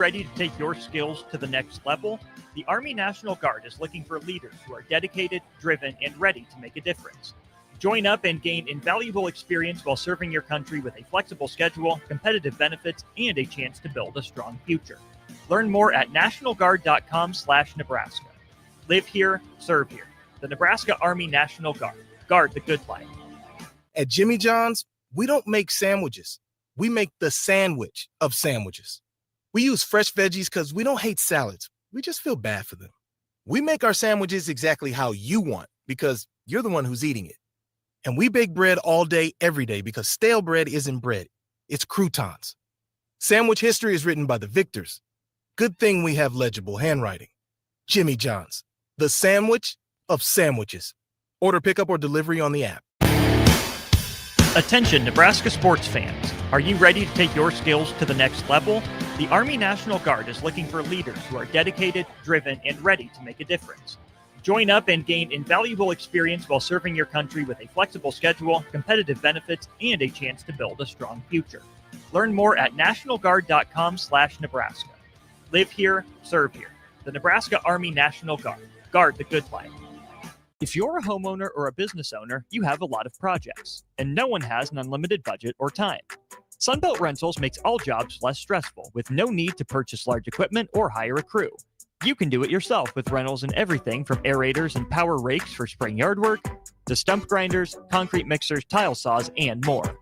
Ready to take your skills to the next level? The Army National Guard is looking for leaders who are dedicated, driven, and ready to make a difference. Join up and gain invaluable experience while serving your country with a flexible schedule, competitive benefits, and a chance to build a strong future. Learn more at nationalguard.com/Nebraska. Live here, serve here. The Nebraska Army National Guard. Guard the good life. At Jimmy John's, we don't make sandwiches. We make the sandwich of sandwiches. We use fresh veggies because we don't hate salads. We just feel bad for them. We make our sandwiches exactly how you want because you're the one who's eating it. And we bake bread all day, every day because stale bread isn't bread. It's croutons. Sandwich history is written by the victors. Good thing we have legible handwriting. Jimmy John's, the sandwich of sandwiches. Order pickup or delivery on the app. Attention Nebraska sports fans. Are you ready to take your skills to the next level? The Army National Guard is looking for leaders who are dedicated, driven, and ready to make a difference. Join up and gain invaluable experience while serving your country with a flexible schedule, competitive benefits, and a chance to build a strong future. Learn more at nationalguard.com/Nebraska. Live here, serve here. The Nebraska Army National Guard. Guard the good life. If you're a homeowner or a business owner, you have a lot of projects, and no one has an unlimited budget or time. Sunbelt Rentals makes all jobs less stressful with no need to purchase large equipment or hire a crew. You can do it yourself with rentals and everything from aerators and power rakes for spring yard work to stump grinders, concrete mixers, tile saws, and more.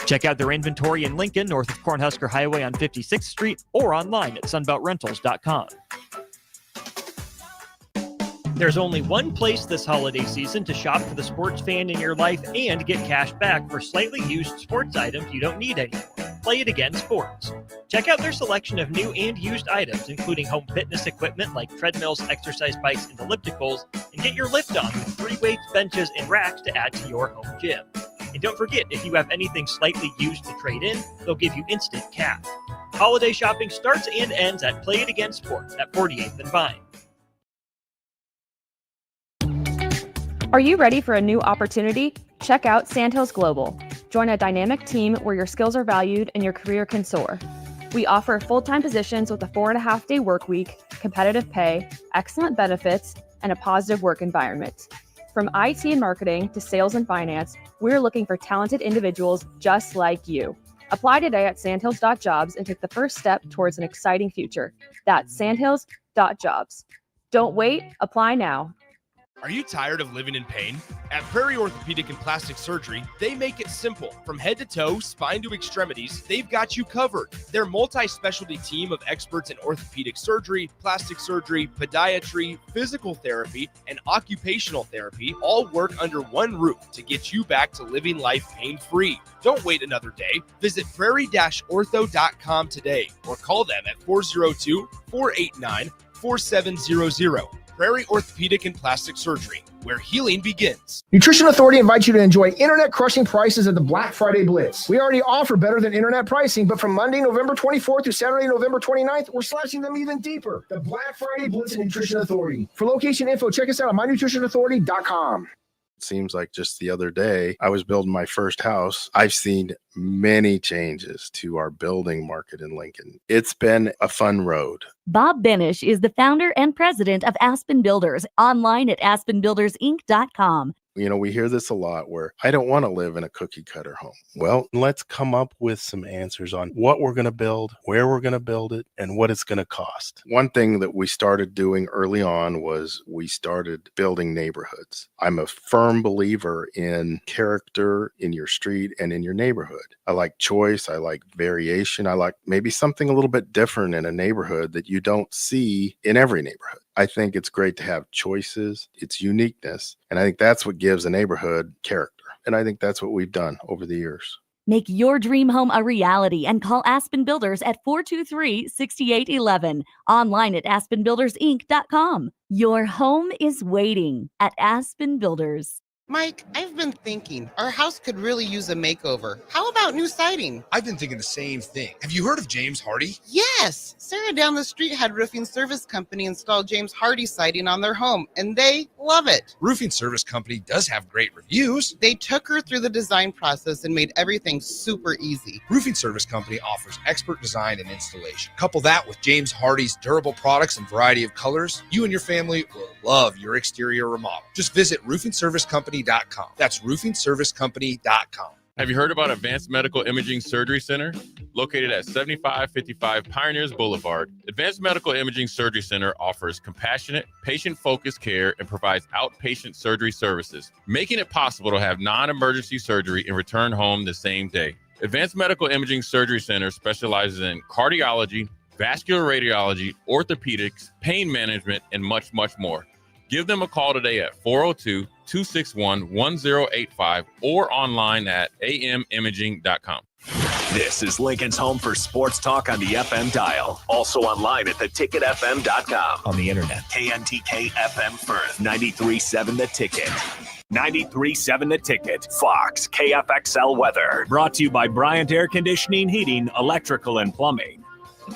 Check out their inventory in Lincoln, north of Cornhusker Highway on 56th Street, or online at sunbeltrentals.com. There's only one place this holiday season to shop for the sports fan in your life and get cash back for slightly used sports items you don't need anymore. Play It Again Sports. Check out their selection of new and used items, including home fitness equipment like treadmills, exercise bikes, and ellipticals, and get your lift on with free weights, benches, and racks to add to your home gym. And don't forget, if you have anything slightly used to trade in, they'll give you instant cash. Holiday shopping starts and ends at Play It Again Sports at 48th and Vine. Are you ready for a new opportunity? Check out Sandhills Global. Join a dynamic team where your skills are valued and your career can soar. We offer full-time positions with a 4.5-day work week, competitive pay, excellent benefits, and a positive work environment. From IT and marketing to sales and finance, we're looking for talented individuals just like you. Apply today at sandhills.jobs and take the first step towards an exciting future. That's sandhills.jobs. Don't wait, apply now. Are you tired of living in pain? At Prairie Orthopedic and Plastic Surgery, they make it simple. From head to toe, spine to extremities, they've got you covered. Their multi-specialty team of experts in orthopedic surgery, plastic surgery, podiatry, physical therapy, and occupational therapy all work under one roof to get you back to living life pain-free. Don't wait another day. Visit prairie-ortho.com today or call them at 402-489-4700. Prairie Orthopedic and Plastic Surgery, where healing begins. Nutrition Authority invites you to enjoy internet-crushing prices at the Black Friday Blitz. We already offer better than internet pricing, but from Monday, November 24th through Saturday, November 29th, we're slashing them even deeper. The Black Friday Blitz and Nutrition Authority. For location info, check us out at mynutritionauthority.com. Seems like just the other day, I was building my first house. I've seen many changes to our building market in Lincoln. It's been a fun road. Bob Benish is the founder and president of Aspen Builders, online at aspenbuildersinc.com. You know, we hear this a lot where I don't want to live in a cookie cutter home. Well, let's come up with some answers on what we're going to build, where we're going to build it, and what it's going to cost. One thing that we started doing early on was we started building neighborhoods. I'm a firm believer in character in your street and in your neighborhood. I like choice. I like variation. I like maybe something a little bit different in a neighborhood that you don't see in every neighborhood. I think it's great to have choices, its uniqueness, and I think that's what gives a neighborhood character. And I think that's what we've done over the years. Make your dream home a reality and call Aspen Builders at 423-6811. Online at aspenbuildersinc.com. Your home is waiting at Aspen Builders. Mike, I've been thinking our house could really use a makeover. How about new siding? I've been thinking the same thing. Have you heard of James Hardy? Yes! Sarah down the street had Roofing Service Company install James Hardy siding on their home, and they love it. Roofing Service Company does have great reviews. They took her through the design process and made everything super easy. Roofing Service Company offers expert design and installation. Couple that with James Hardy's durable products and variety of colors, you and your family will love your exterior remodel. Just visit roofingservicecompany.com. That's roofingservicecompany.com. Have you heard about Advanced Medical Imaging Surgery Center? Located at 7555 Pioneers Boulevard, Advanced Medical Imaging Surgery Center offers compassionate, patient-focused care and provides outpatient surgery services, making it possible to have non-emergency surgery and return home the same day. Advanced Medical Imaging Surgery Center specializes in cardiology, vascular radiology, orthopedics, pain management, and much, much more. Give them a call today at 402-261-1085 or online at amimaging.com. This is Lincoln's home for sports talk on the FM dial. Also online at theticketfm.com. On the internet. KNTK FM Firth, 93.7 The Ticket. 93.7 The Ticket. Fox, KFXL Weather. Brought to you by Bryant Air Conditioning, Heating, Electrical, and Plumbing.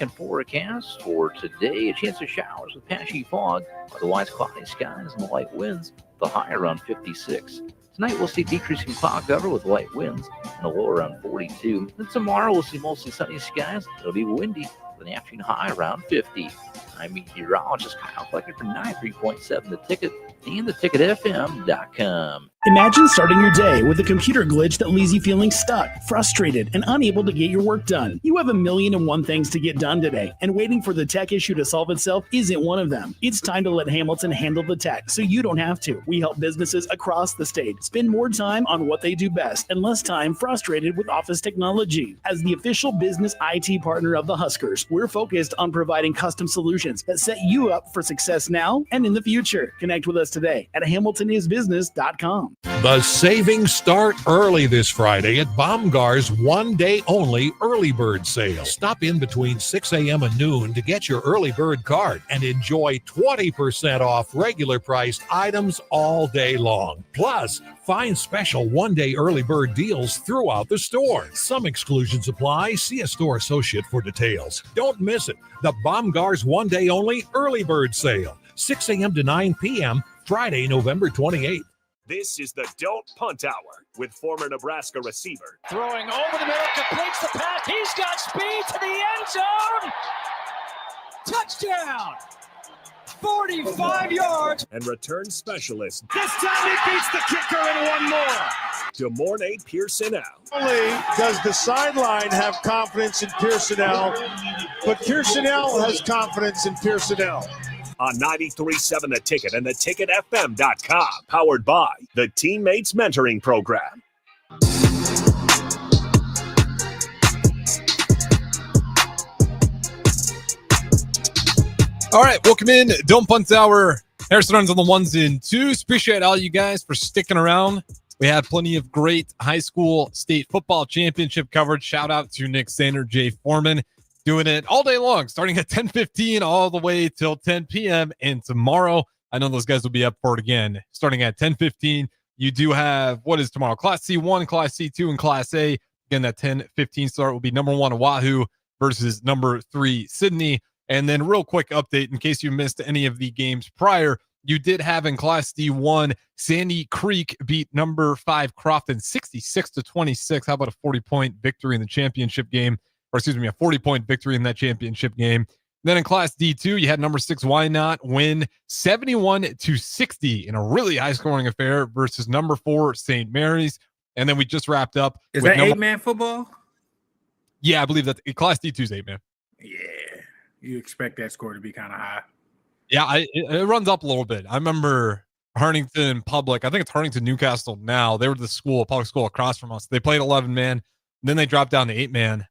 And forecast for today, a chance of showers with patchy fog, otherwise cloudy skies and light winds, the high around 56. Tonight we'll see decreasing cloud cover with light winds and a low around 42. Then tomorrow we'll see mostly sunny skies. It'll be windy with an afternoon high around 50. I'm meteorologist Kyle Flecker for 93.7 The Ticket and theticketfm.com. Imagine starting your day with a computer glitch that leaves you feeling stuck, frustrated, and unable to get your work done. You have 1,000,001 things to get done today, and waiting for the tech issue to solve itself isn't one of them. It's time to let Hamilton handle the tech so you don't have to. We help businesses across the state spend more time on what they do best and less time frustrated with office technology. As the official business IT partner of the Huskers, we're focused on providing custom solutions that set you up for success now and in the future. Connect with us today at hamiltonisbusiness.com. The savings start early this Friday at Baumgar's one-day-only early bird sale. Stop in between 6 a.m. and noon to get your early bird card and enjoy 20% off regular priced items all day long. Plus, find special one-day early bird deals throughout the store. Some exclusions apply. See a store associate for details. Don't miss it. The Baumgar's one-day-only early bird sale, 6 a.m. to 9 p.m., Friday, November 28th. This is the Don't Punt Hour with former Nebraska receiver. Throwing over the middle, completes the pass. He's got speed to the end zone. Touchdown. 45 yards. And return specialist. This time he beats the kicker and one more. DeMornay Pierson-El. Only does the sideline have confidence in Pierson-El, but Pierson-El has confidence in Pierson-El. On 93.7 The Ticket and theticketfm.com. Powered by the Teammates Mentoring Program. All right, welcome in. Don't Punt Hour. Harrison runs on the ones and twos. Appreciate all you guys for sticking around. We had plenty of great high school state football championship coverage. Shout out to Nick Sander, Jay Foreman, doing it all day long, starting at 10:15 all the way till 10 p.m. And tomorrow, I know those guys will be up for it again, starting at 10:15. You do have, what is tomorrow? Class C1, Class C2, and Class A. Again, that 10:15 start will be number 1 Oahu versus number 3 Sydney. And then real quick update, in case you missed any of the games prior, you did have in Class D1, Sandy Creek beat number 5 Crofton 66-26. How about a 40-point victory in the championship game? Or excuse me, a 40-point victory in that championship game. Then in Class D2, you had number 6 Wynot win 71-60 in a really high-scoring affair versus number 4 St. Mary's. And then we just wrapped up. Is that 8-man football? Yeah, I believe that Class D2 is 8-man. Yeah, you expect that score to be kind of high. Yeah, it runs up a little bit. I remember Hartington Public. I think it's Hartington Newcastle now. They were the school, public school across from us. They played 11-man. Then they dropped down to 8-man.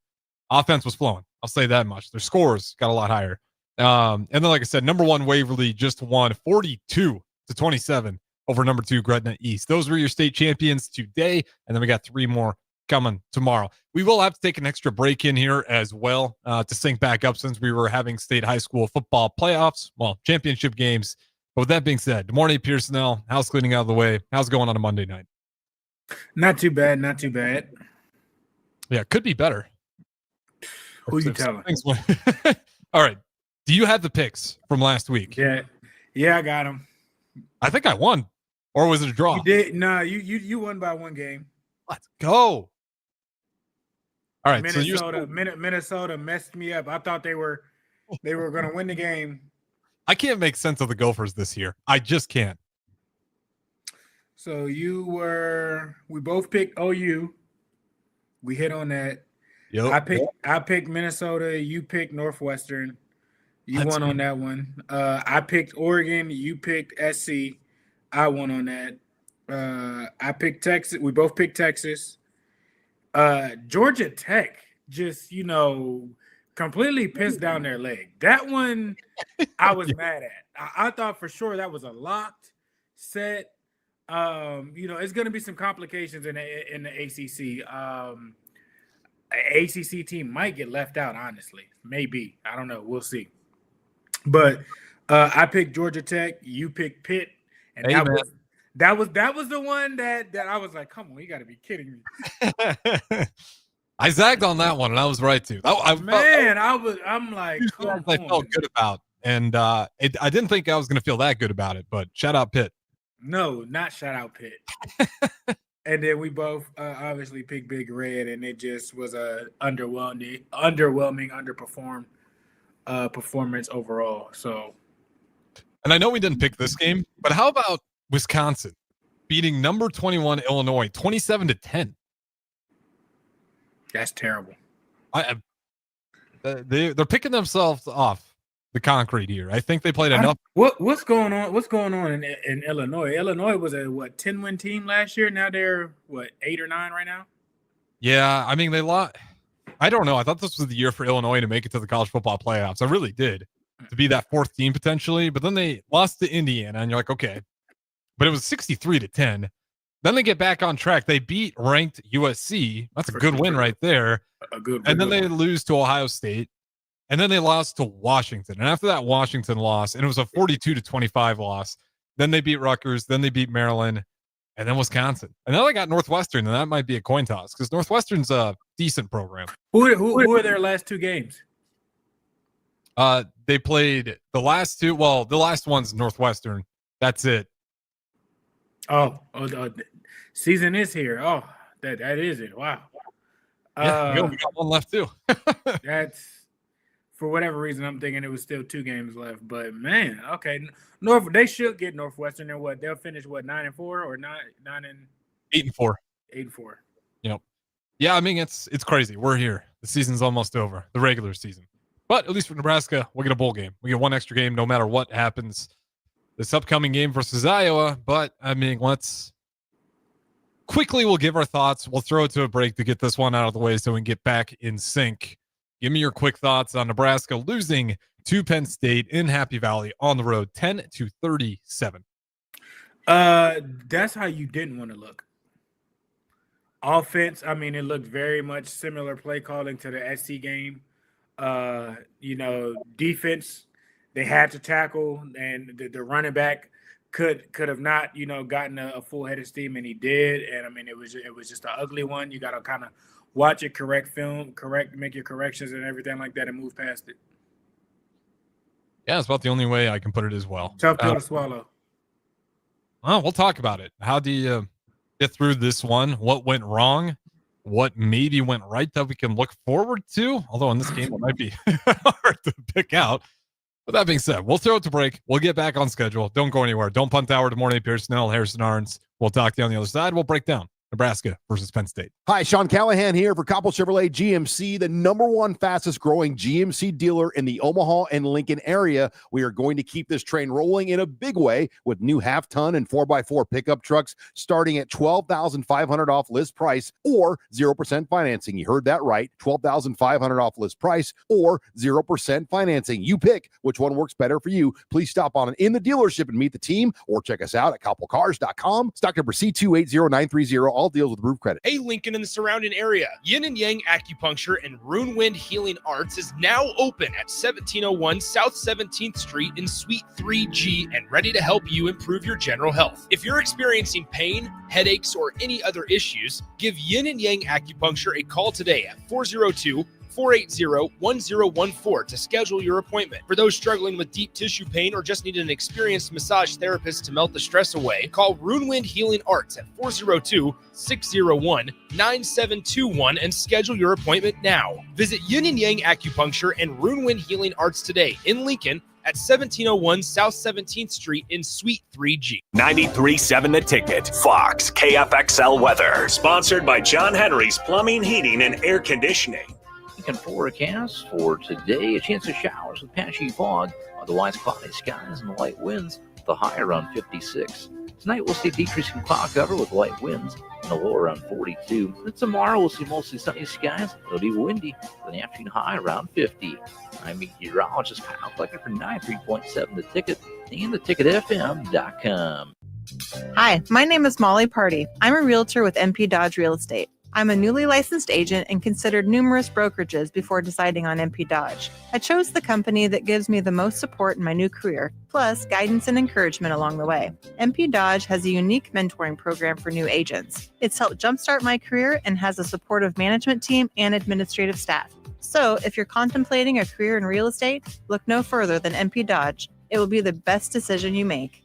Offense was flowing. I'll say that much. Their scores got a lot higher. And then, like I said, number 1 Waverly just won 42-27 over number 2 Gretna East. Those were your state champions today. And then we got 3 more coming tomorrow. We will have to take an extra break in here as well to sync back up since we were having state high school football playoffs, well, championship games But with that being said, good morning, Pierson-El. House cleaning out of the way. How's it going on a Monday night? Not too bad. Not too bad. Yeah, it could be better. Who you telling? All right. Do you have the picks from last week? Yeah, I got them. I think I won. Or was it a draw? You did. No, you won by one game. Let's go. All right. Minnesota messed me up. I thought they were going to win the game. I can't make sense of the Gophers this year. I just can't. So we both picked OU. We hit on that. Yep. I picked Minnesota. You picked Northwestern. You won on that one. I picked Oregon. You picked SC. I won on that. I picked Texas. We both picked Texas. Georgia Tech just, completely pissed down their leg. That one I was mad at. I thought for sure that was a locked set. It's going to be some complications in the ACC. ACC team might get left out, honestly. Maybe. I don't know. We'll see. But I picked Georgia Tech. You picked Pitt. And that was the one that I was like, come on, you got to be kidding me. I zagged on that one, and I was right too. I'm like, I felt good about, and I didn't think I was going to feel that good about it. But shout out Pitt. No, not shout out Pitt. And then we both obviously picked Big Red, and it just was a underwhelming, underperformed performance overall. So, and I know we didn't pick this game, but how about Wisconsin beating number 21 Illinois 27-10? That's terrible. They're picking themselves off the concrete here. I think they played enough. What's going on? What's going on in Illinois? Illinois was a 10-win team last year. Now they're 8 or 9 right now. Yeah, I mean they lost. I don't know. I thought this was the year for Illinois to make it to the college football playoffs. I really did, to be that fourth team potentially. But then they lost to Indiana, and you're like, okay. But it was 63-10. Then they get back on track. They beat ranked USC. That's a good win right there. And then they lose to Ohio State. And then they lost to Washington. And after that Washington loss, and it was a 42-25 loss, then they beat Rutgers, then they beat Maryland, and then Wisconsin. And now they got Northwestern, and that might be a coin toss because Northwestern's a decent program. Who are their last two games? They played the last two. Well, the last one's Northwestern. That's it. Season is here. Oh, that is it. Wow. Yeah, we got one left too. That's for whatever reason. I'm thinking it was still 2 games left, but man, okay. They should get Northwestern, and they'll finish 9-4 or 8-4. 8-4. Yep. Yeah, I mean it's crazy. We're here. The season's almost over. The regular season, but at least for Nebraska, we get a bowl game. We get one extra game, no matter what happens this upcoming game versus Iowa. But I mean, we'll give our thoughts. We'll throw it to a break to get this one out of the way so we can get back in sync. Give me your quick thoughts on Nebraska losing to Penn State in Happy Valley on the road, 10-37. That's how you didn't want to look. Offense, I mean, it looked very much similar play calling to the SC game. Defense, they had to tackle, and the running back could have not, gotten a full head of steam, and he did. And I mean, it was just an ugly one. You got to kind of watch it, make your corrections and everything like that, and move past it. Yeah, it's about the only way I can put it as well. Tough pill to swallow. Well, we'll talk about it. How do you get through this one? What went wrong? What maybe went right that we can look forward to? Although in this game, it might be hard to pick out. With that being said, we'll throw it to break. We'll get back on schedule. Don't go anywhere. Don't punt hour to morning. Pierson-El, Harrison Arns. We'll talk to you on the other side. We'll break down Nebraska versus Penn State. Hi, Sean Callahan here for Coppell Chevrolet GMC, the #1 fastest growing GMC dealer in the Omaha and Lincoln area. We are going to keep this train rolling in a big way with new half-ton and 4x4 pickup trucks starting at $12,500 off list price or 0% financing. You heard that right, $12,500 off list price or 0% financing. You pick which one works better for you. Please stop on in the dealership and meet the team or check us out at koppelcars.com. Stock number C280930. all deals with roof credit. Hey, Lincoln and the surrounding area. Yin and Yang Acupuncture and Rune Wind Healing Arts is now open at 1701 South 17th Street in Suite 3G and ready to help you improve your general health. If you're experiencing pain, headaches, or any other issues, give Yin and Yang Acupuncture a call today at 402-480-1014 to schedule your appointment. For those struggling with deep tissue pain or just need an experienced massage therapist to melt the stress away, call Rune Wind Healing Arts at 402-601-9721 and schedule your appointment now. Visit Yin and Yang Acupuncture and Rune Wind Healing Arts today in Lincoln at 1701 South 17th Street in Suite 3G. 93.7 The Ticket. Fox KFXL weather. Sponsored by John Henry's Plumbing, Heating, and Air Conditioning. Weekend forecast for today, a chance of showers with patchy fog, otherwise cloudy skies and light winds, the high around 56. Tonight we'll see decreasing cloud cover with light winds and a low around 42. And tomorrow we'll see mostly sunny skies, it'll be windy with an afternoon high around 50. I'm meteorologist Kyle Flecker for 93.7 The Ticket and theticketfm.com. Hi, my name is Molly Party. I'm a realtor with MP Dodge Real Estate. I'm a newly licensed agent and considered numerous brokerages before deciding on MP Dodge. I chose the company that gives me the most support in my new career, plus guidance and encouragement along the way. MP Dodge has a unique mentoring program for new agents. It's helped jumpstart my career and has a supportive management team and administrative staff. So if you're contemplating a career in real estate, look no further than MP Dodge. It will be the best decision you make.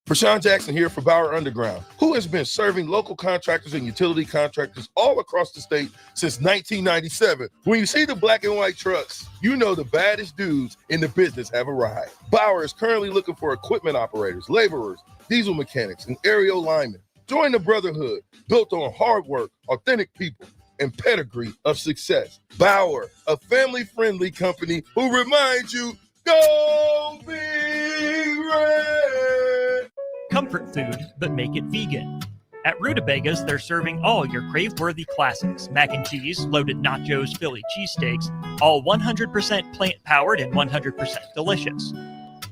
Prashawn Jackson here for Bauer Underground, who has been serving local contractors and utility contractors all across the state since 1997. When you see the black and white trucks, you know the baddest dudes in the business have arrived. Bauer is currently looking for equipment operators, laborers, diesel mechanics, and aerial linemen. Join the brotherhood built on hard work, authentic people, and pedigree of success. Bauer, a family-friendly company who reminds you, go Big Red! Comfort food, but make it vegan. At Rutabagas, they're serving all your crave-worthy classics. Mac and cheese, loaded nachos, Philly cheesesteaks, all 100% plant-powered and 100% delicious.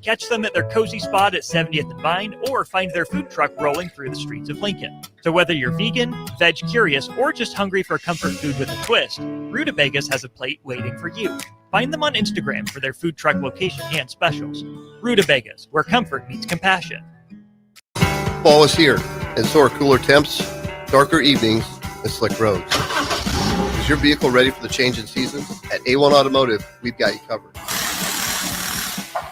Catch them at their cozy spot at 70th and Vine, or find their food truck rolling through the streets of Lincoln. So whether you're vegan, veg curious, or just hungry for comfort food with a twist, Rutabagas has a plate waiting for you. Find them on Instagram for their food truck location and specials. Rutabagas, where comfort meets compassion. Fall is here, and so are cooler temps, darker evenings, and slick roads. Is your vehicle ready for the change in seasons? At A1 Automotive, we've got you covered.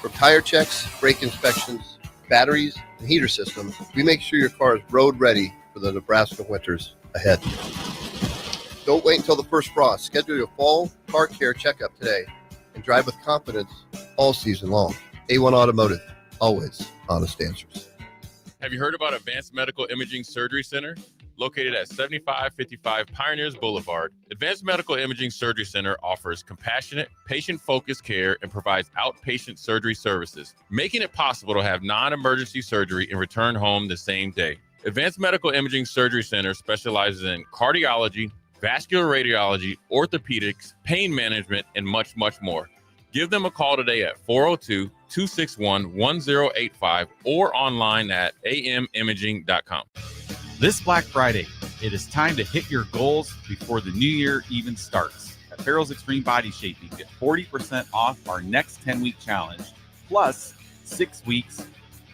From tire checks, brake inspections, batteries, and heater systems, we make sure your car is road ready for the Nebraska winters ahead. Don't wait until the first frost. Schedule your fall car care checkup today and drive with confidence all season long. A1 Automotive, always honest answers. Have you heard about Advanced Medical Imaging Surgery Center? Located at 7555 Pioneers Boulevard, Advanced Medical Imaging Surgery Center offers compassionate, patient-focused care and provides outpatient surgery services, making it possible to have non-emergency surgery and return home the same day. Advanced Medical Imaging Surgery Center specializes in cardiology, vascular radiology, orthopedics, pain management, and much, much more. Give them a call today at 402-261-1085 or online at amimaging.com. This Black Friday, it is time to hit your goals before the new year even starts. At Farrell's Extreme Body Shaping, get 40% off our next 10-week challenge, plus 6 weeks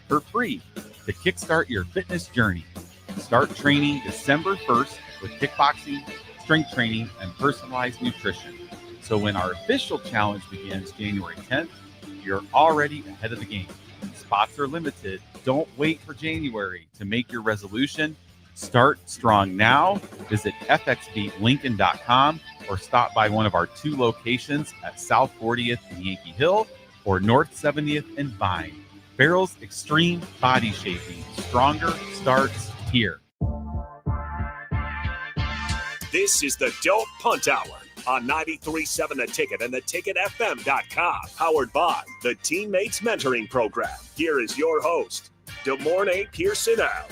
for free to kickstart your fitness journey. Start training December 1st with kickboxing, strength training, and personalized nutrition. So when our official challenge begins January 10th, you're already ahead of the game. Spots are limited. Don't wait for January to make your resolution. Start strong now. Visit fxbeatlincoln.com or stop by one of our 2 locations at South 40th and Yankee Hill or North 70th and Vine. Farrell's Extreme Body Shaping. Stronger starts here. This is the Don't Punt Hour on 93.7 The Ticket and theticketfm.com. Powered by the Teammates Mentoring Program. Here is your host, DeMornay Pierson-El.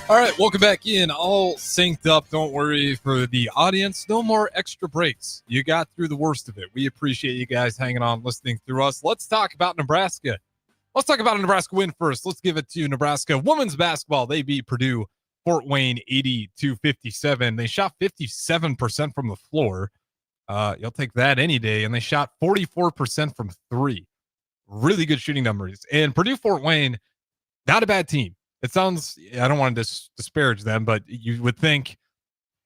All right, welcome back in. All synced up. Don't worry for the audience. No more extra breaks. You got through the worst of it. We appreciate you guys hanging on, listening through us. Let's talk about Nebraska. Let's talk about a Nebraska win first. Let's give it to Nebraska women's basketball. They beat Purdue Fort Wayne 80-57. They shot 57% from the floor. You'll take that any day. And they shot 44% from three. Really good shooting numbers. And Purdue Fort Wayne, not a bad team. It sounds, I don't want to disparage them, but you would think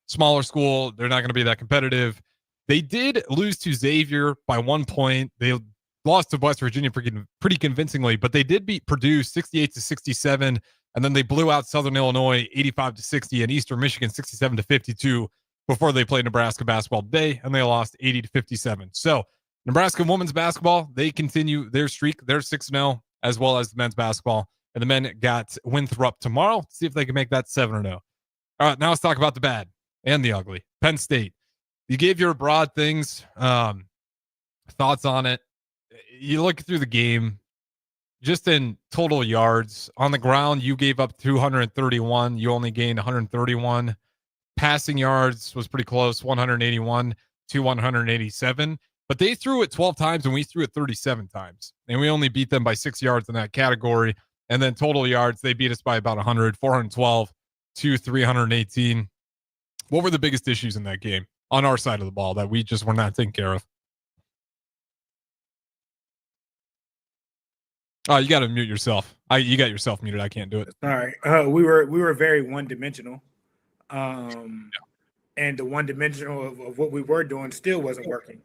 smaller school, they're not going to be that competitive. They did lose to Xavier by 1 point. They lost to West Virginia pretty convincingly, but they did beat Purdue 68-67, and then they blew out Southern Illinois 85-60 and Eastern Michigan 67-52 before they played Nebraska basketball today, and they lost 80-57. So Nebraska women's basketball, they continue their streak. They're 6-0, as well as the men's basketball, and the men got Winthrop tomorrow. See if they can make that 7-0. All right, now let's talk about the bad and the ugly. Penn State. You gave your broad things, thoughts on it. You look through the game, just in total yards. On the ground, you gave up 231. You only gained 131. Passing yards was pretty close, 181 to 187. But they threw it 12 times, and we threw it 37 times. And we only beat them by 6 yards in that category. And then total yards, they beat us by about 100, 412 to 318. What were the biggest issues in that game on our side of the ball that we just were not taking care of? Oh, you got to mute yourself. You got yourself muted. I can't do it. Sorry. We were very one-dimensional. And the one-dimensional of what we were doing still wasn't working.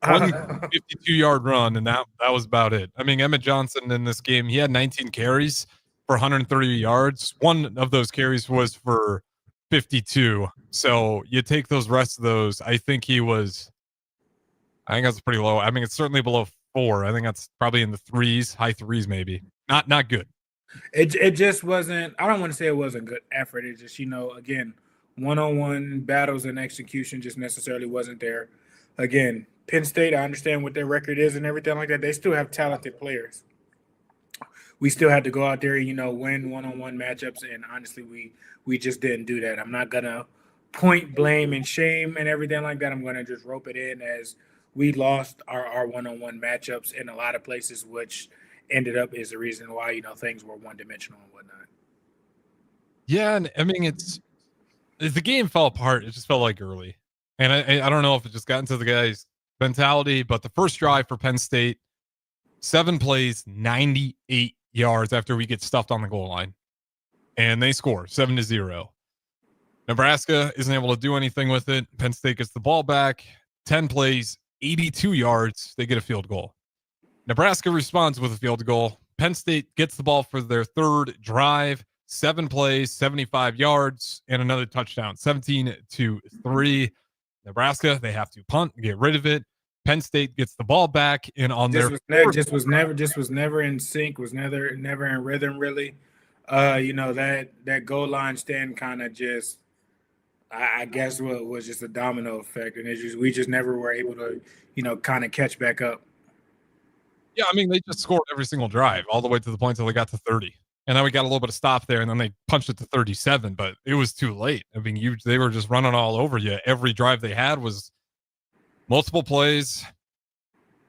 52-yard run, and that was about it. I mean, Emmett Johnson in this game, he had 19 carries for 130 yards. One of those carries was for 52. So you take those rest of those. I think that's pretty low. I mean, it's certainly below 4. I think that's probably in the threes, high threes, maybe. Not good. It just wasn't. I don't want to say it wasn't good effort. It just, again, one-on-one battles and execution just necessarily wasn't there. Again, Penn State, I understand what their record is and everything like that. They still have talented players. We still had to go out there, win one-on-one matchups, and honestly, we just didn't do that. I'm not gonna point blame and shame and everything like that. I'm gonna just rope it in as we lost our one-on-one matchups in a lot of places, which ended up is the reason why things were one-dimensional and whatnot. Yeah, and I mean the game fell apart. It just felt like early, and I don't know if it just got into the guys' mentality, but the first drive for Penn State, 7 plays, 98 yards after we get stuffed on the goal line, and they score 7-0. Nebraska isn't able to do anything with it. Penn State gets the ball back, 10 plays, 82 yards. They get a field goal. Nebraska responds with a field goal. Penn State gets the ball for their third drive, 7 plays, 75 yards, and another touchdown, 17-3. Nebraska, they have to punt, get rid of it. Penn State gets the ball back, and on their was never in sync, was never in rhythm really. That goal line stand kind of just, I guess, what was just a domino effect, and we just never were able to, kind of catch back up. Yeah, I mean, they just scored every single drive all the way to the point until they got to 30. And then we got a little bit of stop there, and then they punched it to 37, but it was too late. I mean, they were just running all over you. Every drive they had was multiple plays,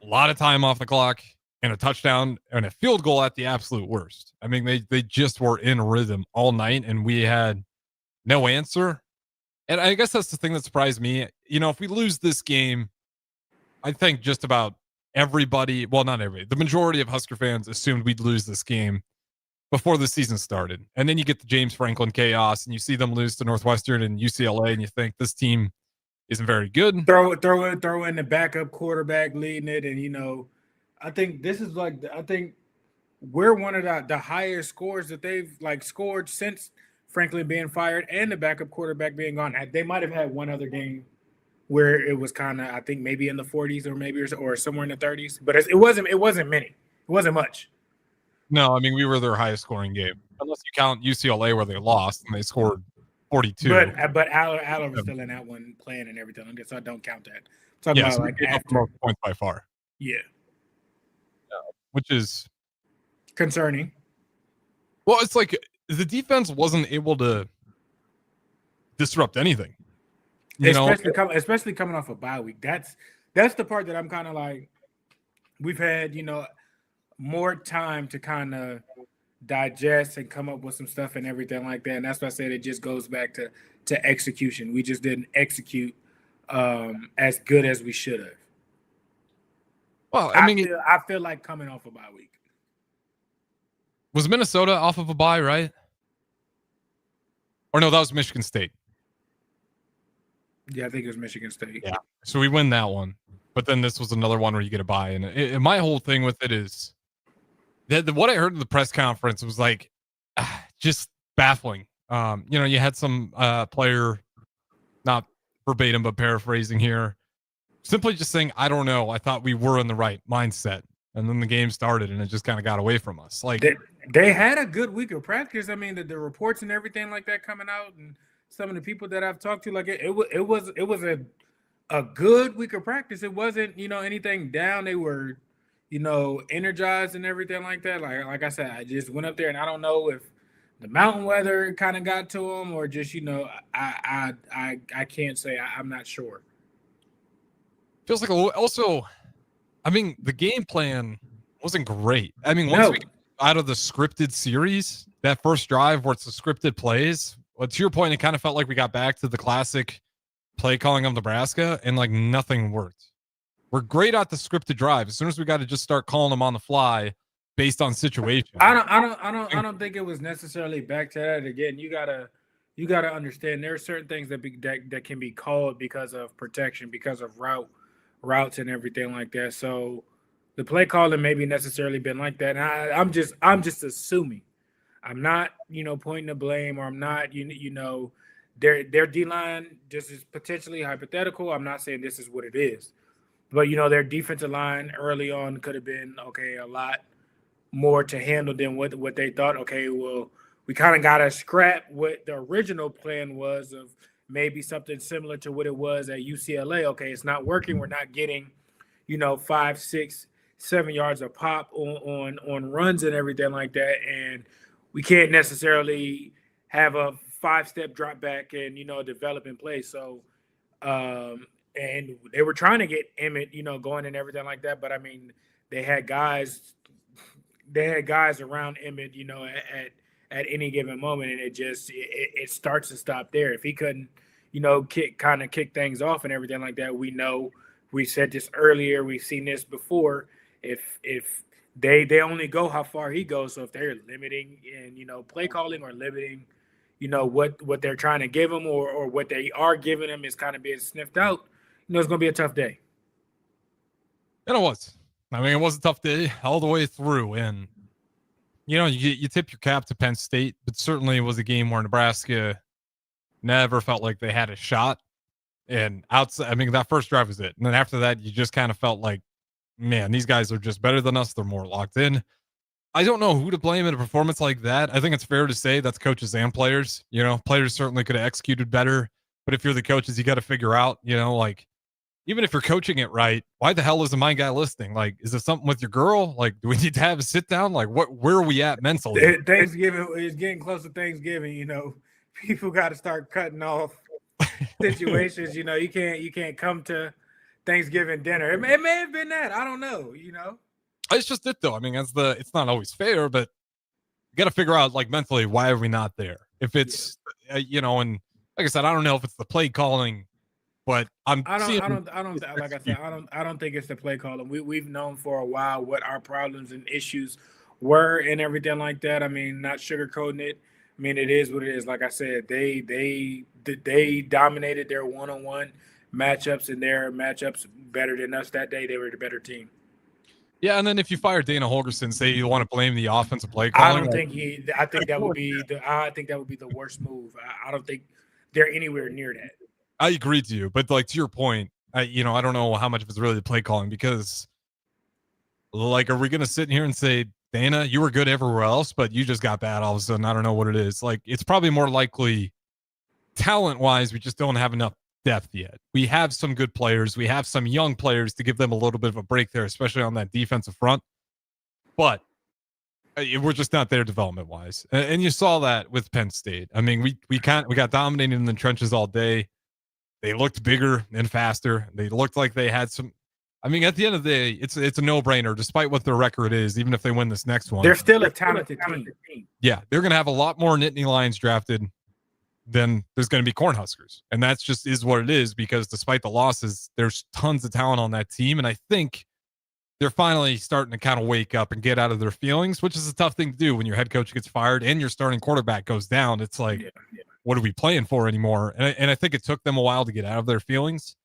a lot of time off the clock, and a touchdown and a field goal at the absolute worst. I mean, they just were in rhythm all night, and we had no answer. And I guess that's the thing that surprised me. If we lose this game, I think just about everybody, well, not everybody, the majority of Husker fans assumed we'd lose this game before the season started. And then you get the James Franklin chaos, and you see them lose to Northwestern and UCLA, and you think this team isn't very good. Throw in the backup quarterback leading it, and I think this is we're one of the highest scores that they've scored since Franklin being fired and the backup quarterback being gone. They might have had one other game where it was kind of, I think, maybe in the 40s or somewhere in the 30s, but it wasn't many. It wasn't much. No, I mean, we were their highest scoring game, unless you count UCLA where they lost and they scored 42. But Aller was still in that one playing and everything. I guess I don't count that. I'm talking about after most points by far. Yeah, which is concerning. Well, it's like the defense wasn't able to disrupt anything. Especially coming off a bye week. That's the part that I'm kind of like. We've had more time to kind of digest and come up with some stuff and everything like that. And that's why I said it just goes back to execution. We just didn't execute as good as we should have. Well, I feel like coming off a bye week. Was Minnesota off of a bye, right? Or no, that was Michigan State. Yeah, I think it was Michigan State. Yeah. So we win that one. But then this was another one where you get a bye. And my whole thing with it is that what I heard in the press conference was like just baffling. You had some player, not verbatim, but paraphrasing here, simply just saying, I don't know. I thought we were in the right mindset. And then the game started and it just kind of got away from us. Like they had a good week of practice. I mean, the reports and everything like that coming out, and some of the people that I've talked to, like it was a good week of practice. It wasn't, anything down. They were, energized and everything like that. Like I said, I just went up there and I don't know if the mountain weather kind of got to them or just, I can't say. I'm not sure. Feels like also, the game plan wasn't great. Once we got out of the scripted series, that first drive where it's the scripted plays, well, to your point, it kind of felt like we got back to the classic play calling of Nebraska and like nothing worked. We're great at the scripted drive. As soon as we got to just start calling them on the fly based on situation. I don't think it was necessarily back to that. Again, you gotta understand there are certain things that can be called because of protection, because of routes and everything like that. So the play calling maybe necessarily been like that. And I'm just assuming. I'm not, pointing the blame, or I'm not, their D-line, this is potentially hypothetical. I'm not saying this is what it is. But, their defensive line early on could have been, a lot more to handle than what they thought. Okay, well, we kind of got to scrap what the original plan was of maybe something similar to what it was at UCLA. Okay, it's not working. We're not getting, 5, 6, 7 yards of pop on runs and everything like that. And we can't necessarily have a 5-step drop back and, develop in play. So, and they were trying to get Emmett, going and everything like that. But they had guys around Emmett, at any given moment. And it starts to stop there. If he couldn't, kick things off and everything like that, we said this earlier, we've seen this before. If they only go how far he goes. So if they're limiting and, play calling or limiting, what they're trying to give him or what they are giving him is kind of being sniffed out, it's going to be a tough day. And it was. It was a tough day all the way through. And, you tip your cap to Penn State, but certainly it was a game where Nebraska never felt like they had a shot. And outside, that first drive was it. And then after that, you just kind of felt like, man, these guys are just better than us. They're more locked in. I don't know who to blame in a performance like that. I think it's fair to say that's coaches and players. Players certainly could have executed better. But if you're the coaches, you got to figure out, even if you're coaching it right, why the hell isn't my guy listening? Like, is it something with your girl? Like, do we need to have a sit down? Like, where are we at mentally? Thanksgiving is getting close to Thanksgiving. People got to start cutting off situations. You can't come to Thanksgiving dinner. It may have been that. I don't know. It's just it though. It's not always fair, but you got to figure out like mentally why are we not there? If it's and like I said, I don't know if it's the play calling, but I don't think it's the play calling. We've known for a while what our problems and issues were and everything like that. Not sugarcoating it. It is what it is. Like I said, they dominated their one-on-one matchups, and their matchups better than us that day. They were the better team. Yeah, and then if you fire Dana Holgorsen, say you want to blame the offensive play calling, I think that would be the worst move. I don't think they're anywhere near that. I agree to you, but like to your point, I don't know how much of it's really the play calling, because like, are we going to sit here and say, Dana, you were good everywhere else, but you just got bad all of a sudden? I don't know what it is. Like, it's probably more likely talent-wise, we just don't have enough depth yet. We have some good players. We have some young players to give them a little bit of a break there, especially on that defensive front. But we're just not there development-wise. And you saw that with Penn State. We got dominated in the trenches all day. They looked bigger and faster. They looked like they had some. I mean, at the end of the day, it's a no-brainer, despite what their record is, even if they win this next one. They're still a talented team. Yeah, they're going to have a lot more Nittany Lions drafted than there's going to be Cornhuskers. And that's just is what it is, because despite the losses, there's tons of talent on that team. And I think they're finally starting to kind of wake up and get out of their feelings, which is a tough thing to do when your head coach gets fired and your starting quarterback goes down. It's like, what are we playing for anymore? And I think it took them a while to get out of their feelings.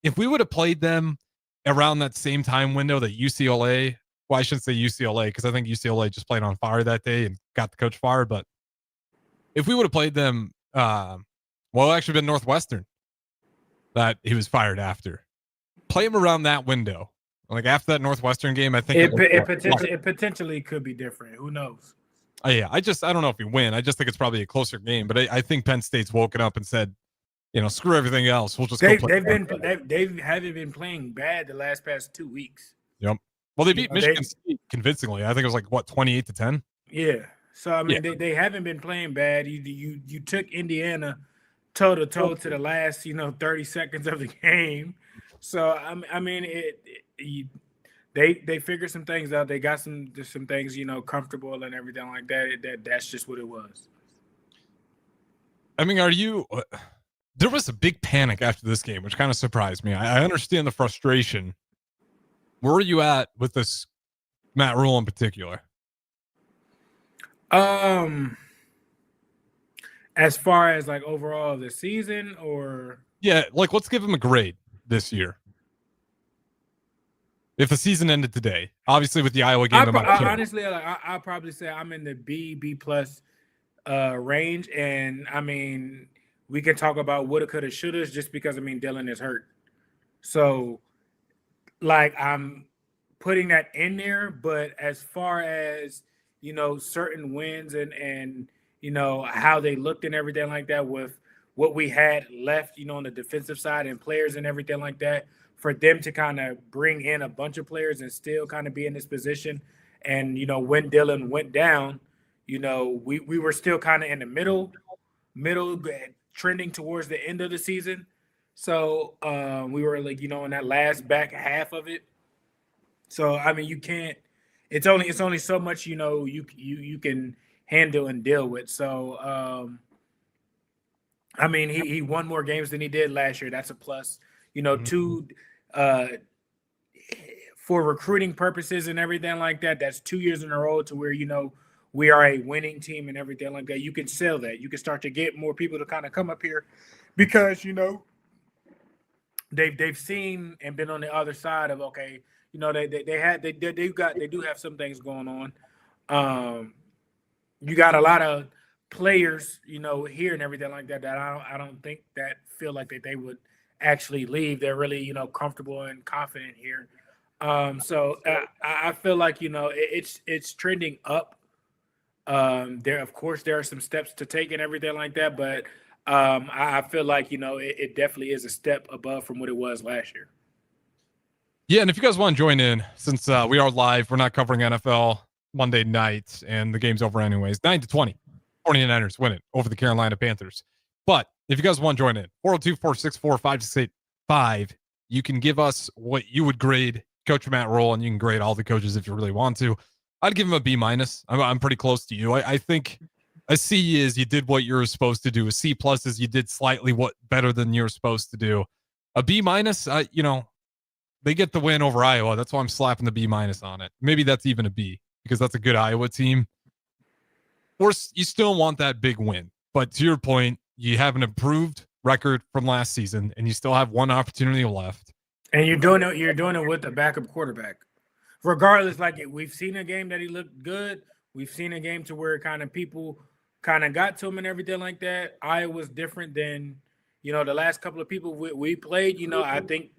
If we would have played them around that same time window that UCLA, well, I shouldn't say UCLA, because I think UCLA just played on fire that day and got the coach fired. But if we would have played them, well, it actually been Northwestern that he was fired after. Play him around that window. Like after that Northwestern game, I think it potentially could be different. Who knows? Yeah, I don't know if we win. I just think it's probably a closer game. But I think Penn State's woken up and said, screw everything else. We'll just go play. They haven't been playing bad the past 2 weeks. Yep. Well, they beat Michigan State convincingly. I think it was like 28-10. Yeah. So I mean, they haven't been playing bad. You took Indiana toe to toe to the last 30 seconds of the game. So I mean they figured some things out. They got some things comfortable and everything like that. That's just what it was. I mean, there was a big panic after this game, which kind of surprised me. I understand the frustration. Where are you at with this Matt Rule in particular? As far as like overall the season, or let's give him a grade this year. If the season ended today, obviously with the Iowa game, honestly, I'll probably say I'm in the B plus range, and I mean we can talk about woulda, coulda, shoulda, just because Dylan is hurt, so like I'm putting that in there. But as far as certain wins and how they looked and everything like that with what we had left, on the defensive side and players and everything like that, for them to kind of bring in a bunch of players and still kind of be in this position. And, when Dylan went down, we were still kind of in the middle, trending towards the end of the season. So we were like, in that last back half of it. So, I mean, you can't, it's only so much, you can handle and deal with. So, I mean, he won more games than he did last year. That's a plus. Two, for recruiting purposes and everything like that, that's 2 years in a row to where, we are a winning team and everything like that. You can sell that. You can start to get more people to kind of come up here because, they've seen and been on the other side of, okay, they do have some things going on. You got a lot of players, here and everything like that, that I don't think that feel like that they would actually leave. They're really, comfortable and confident here. So I feel like, it's trending up. There are some steps to take and everything like that, but I feel like, it definitely is a step above from what it was last year. Yeah, and if you guys want to join in, since we are live, we're not covering NFL Monday night, and the game's over anyways. 9-20, 49ers win it over the Carolina Panthers. But if you guys want to join in, 402-464-5685, you can give us what you would grade Coach Matt Rule, and you can grade all the coaches if you really want to. I'd give him a B-. I'm pretty close to you. I think a C is you did what you were supposed to do. A C+ is you did slightly better than you were supposed to do. A B-, they get the win over Iowa. That's why I'm slapping the B- on it. Maybe that's even a B, because that's a good Iowa team. Of course, you still want that big win. But to your point, you have an improved record from last season, and you still have one opportunity left. And you're doing it with a backup quarterback. Regardless, like we've seen a game that he looked good. We've seen a game to where kind of people kind of got to him and everything like that. Iowa's different than the last couple of people we played. I think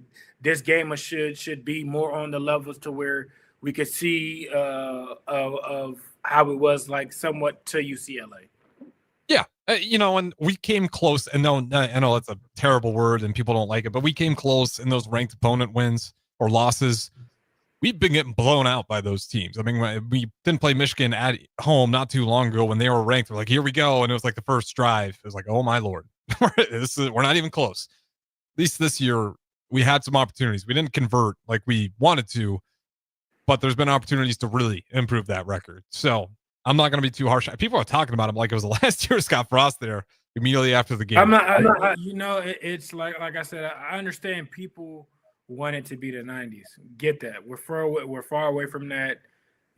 this game should be more on the levels to where we could see of how it was like somewhat to UCLA. Yeah, and we came close. And no, I know that's a terrible word and people don't like it, but we came close in those ranked opponent wins or losses. We've been getting blown out by those teams. I mean, we didn't play Michigan at home not too long ago when they were ranked. We're like, here we go. And it was like the first drive. It was like, oh, my Lord. We're not even close. At least this year, we had some opportunities. We didn't convert like we wanted to, but there's been opportunities to really improve that record. So I'm not going to be too harsh. People are talking about him like it was the last year Scott Frost there immediately after the game. I'm not it's like I said, I understand people want it to be the 90s. Get that. We're far away from that.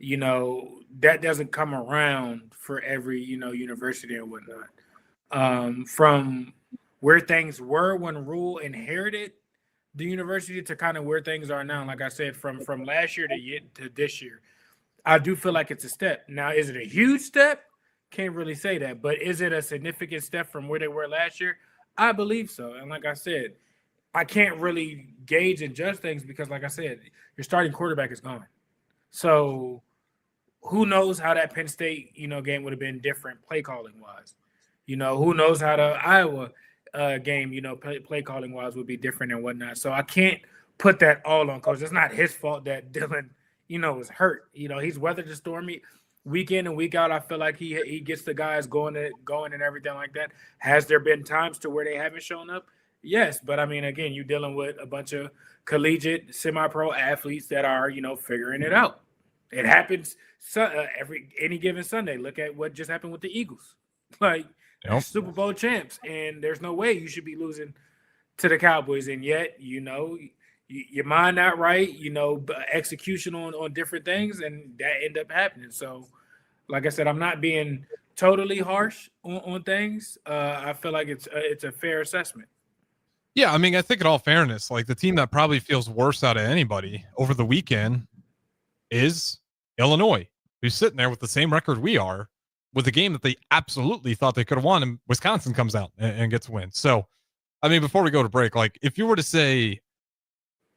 That doesn't come around for every, university and whatnot. From where things were when Rule inherited the university to kind of where things are now, like I said, from last year to this year, I do feel like it's a step. Now, is it a huge step? Can't really say that, but is it a significant step from where they were last year? I believe so. And like I said, I can't really gauge and judge things because, like I said, your starting quarterback is gone. So who knows how that Penn State, game would have been different play calling wise. Who knows how the Iowa game, play calling wise would be different and whatnot. So I can't put that all on Coach. It's not his fault that Dylan, is hurt. He's weathered the storm week in and week out. I feel like he gets the guys going and everything like that. Has there been times to where they haven't shown up? Yes, but I mean, again, you're dealing with a bunch of collegiate, semi-pro athletes that are, figuring it out. It happens any given Sunday. Look at what just happened with the Eagles, Super Bowl champs, and there's no way you should be losing to the Cowboys, and yet, your mind not right, execution on different things, and that end up happening. So, like I said, I'm not being totally harsh on things. I feel like it's a fair assessment. Yeah, I mean, I think in all fairness, like the team that probably feels worse out of anybody over the weekend is Illinois, who's sitting there with the same record we are, with a game that they absolutely thought they could have won, and Wisconsin comes out and gets a win. So, I mean, before we go to break, like if you were to say,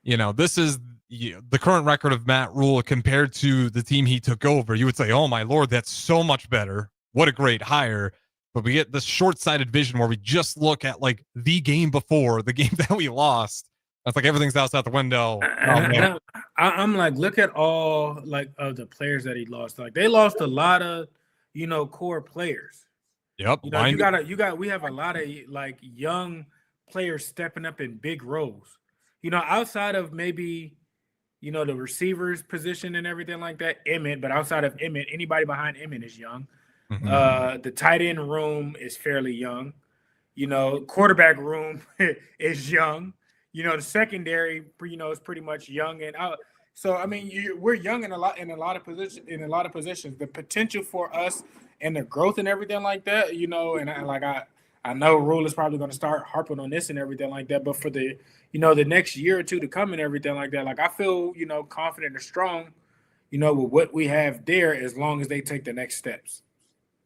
this is the current record of Matt Rule compared to the team he took over, you would say, oh my Lord, that's so much better. What a great hire. But we get this short-sighted vision where we just look at like the game before, the game that we lost. That's like everything's outside the window. I'm like, look at all of the players that he lost. Like they lost a lot of, core players. Yep. We have a lot of like young players stepping up in big roles. Outside of maybe, the receivers position and everything like that, Emmett, but outside of Emmett, anybody behind Emmett is young. Mm-hmm. The tight end room is fairly young. Quarterback room is young. The secondary, is pretty much young and out. So I mean, we're young in a lot of positions. The potential for us and the growth and everything like that, and I know Rule is probably going to start harping on this and everything like that. But for the the next year or two to come and everything like that, like I feel confident and strong, with what we have there as long as they take the next steps.